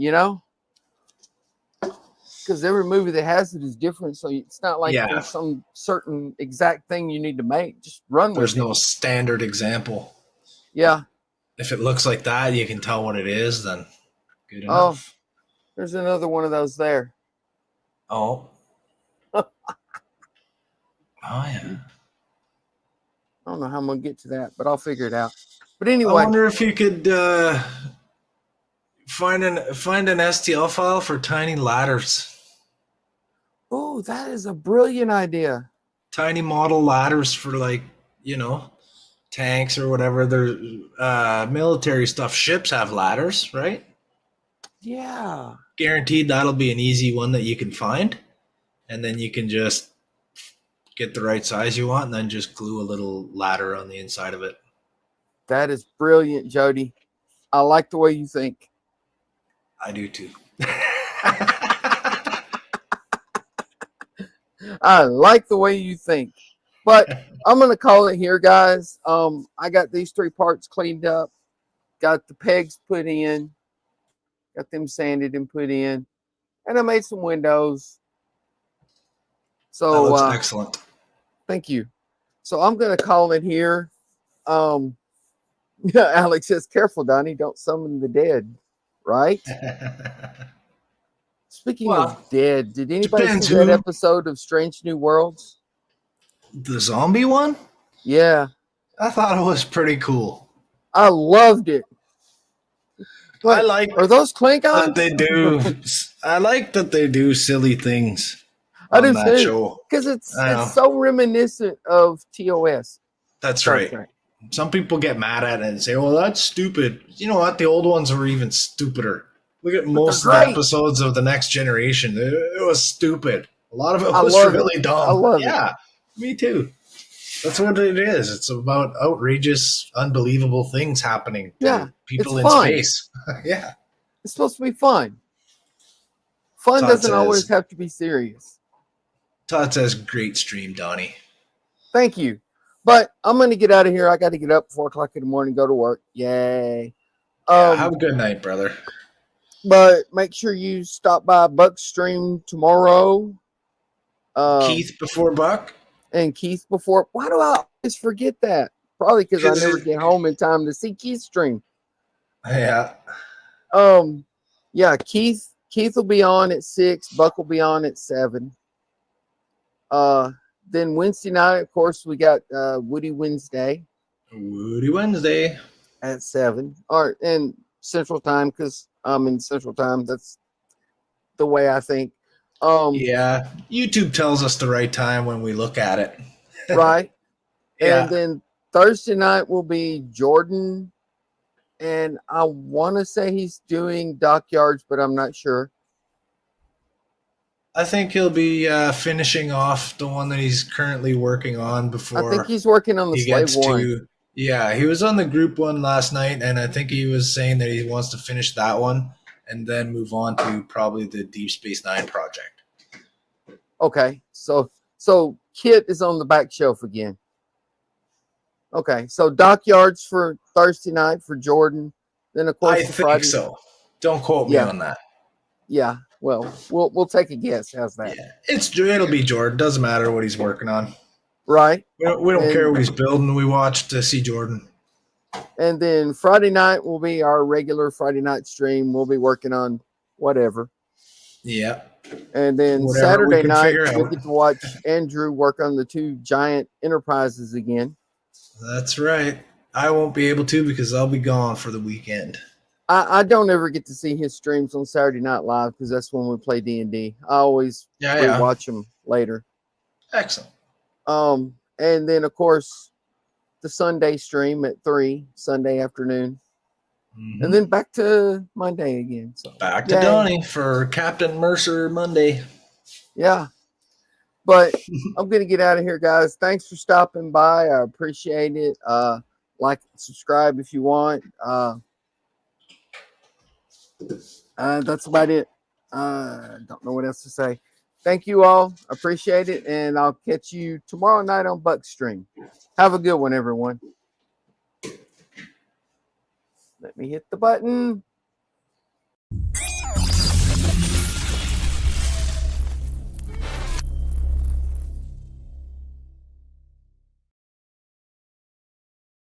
because every movie that has it is different. So it's not like there's some certain exact thing you need to make. Just run with it. There's no standard example. Yeah. If it looks like that, you can tell what it is. Then good enough. Oh, there's another one of those there. Oh. Oh, yeah. I don't know how I'm going to get to that, but I'll figure it out. But anyway. I wonder if you could find an STL file for tiny ladders. Oh, that is a brilliant idea. Tiny model ladders for tanks or whatever. There's military stuff. Ships have ladders, right? Yeah. Guaranteed that'll be an easy one that you can find. And then you can just get the right size you want and then just glue a little ladder on the inside of it. That is brilliant, Jody. I like the way you think. I do too. I like the way you think. But I'm going to call it here, guys. I got these 3 parts cleaned up. Got the pegs put in. Got them sanded and put in. And I made some windows. So that looks excellent. Thank you. So I'm going to call it here. Alex says, careful, Donnie. Don't summon the dead. Right? Speaking of dead, did anybody see that episode of Strange New Worlds? The zombie one? Yeah. I thought it was pretty cool. I loved it. But are those Klingons? That they do. I like that they do silly things. I do too, because it's so reminiscent of TOS. That's right. Some people get mad at it and say, "Oh, that's stupid." You know what? The old ones were even stupider. Look at most of the episodes of The Next Generation. It was stupid. A lot of it was really dumb. I love it. Me too. That's what it is. It's about outrageous, unbelievable things happening to people in space. Yeah. It's supposed to be fun. Fun doesn't always have to be serious. Todd says, great stream, Donnie. Thank you. But I'm going to get out of here. I got to get up 4 o'clock in the morning, go to work. Yay. Have a good night, brother. But make sure you stop by Buck's stream tomorrow. Keith before Buck? And Keith before. Why do I always forget that? Probably because I never get home in time to see Keith's stream. Yeah. Yeah, Keith will be on at 6. Buck will be on at 7. Then Wednesday night, of course, we got Woody Wednesday. Woody Wednesday at 7, or in Central Time, because I'm in Central Time. That's the way I think. Yeah, YouTube tells us the right time when we look at it. Right. And then Thursday night will be Jordan, and I want to say he's doing Dockyards, but I'm not sure. I think he'll be finishing off the one that he's currently working on before. I think he's working on the Slave one. Yeah, he was on the group one last night, and I think he was saying that he wants to finish that one and then move on to probably the Deep Space Nine project. Okay, so Kit is on the back shelf again. Okay, so Dockyards for Thursday night for Jordan. Then of course I the think Friday. so. Don't quote me Yeah. on that. Yeah, well, we'll take a guess. How's that? Yeah, it'll be Jordan. Doesn't matter what he's working on. Right. We don't And- care what he's building. We watch to see Jordan. And then Friday night will be our regular Friday night stream. We'll be working on whatever. Yeah. And then Whatever we Saturday can night, figure we out. get to watch Andrew work on the two giant Enterprises again. That's right. I won't be able to because I'll be gone for the weekend. I don't ever get to see his streams on Saturday Night Live because that's when we play D&D. I always rewatch them later. Excellent. And then of course the Sunday stream at 3 Sunday afternoon, and then back to Monday again. So back to Donnie for Captain Mercer Monday. Yeah, but I'm gonna get out of here, guys. Thanks for stopping by. I appreciate it. Like, subscribe if you want. That's about it. Don't know what else to say. Thank you all. Appreciate it. And I'll catch you tomorrow night on Buck's stream. Have a good one, everyone. Let me hit the button.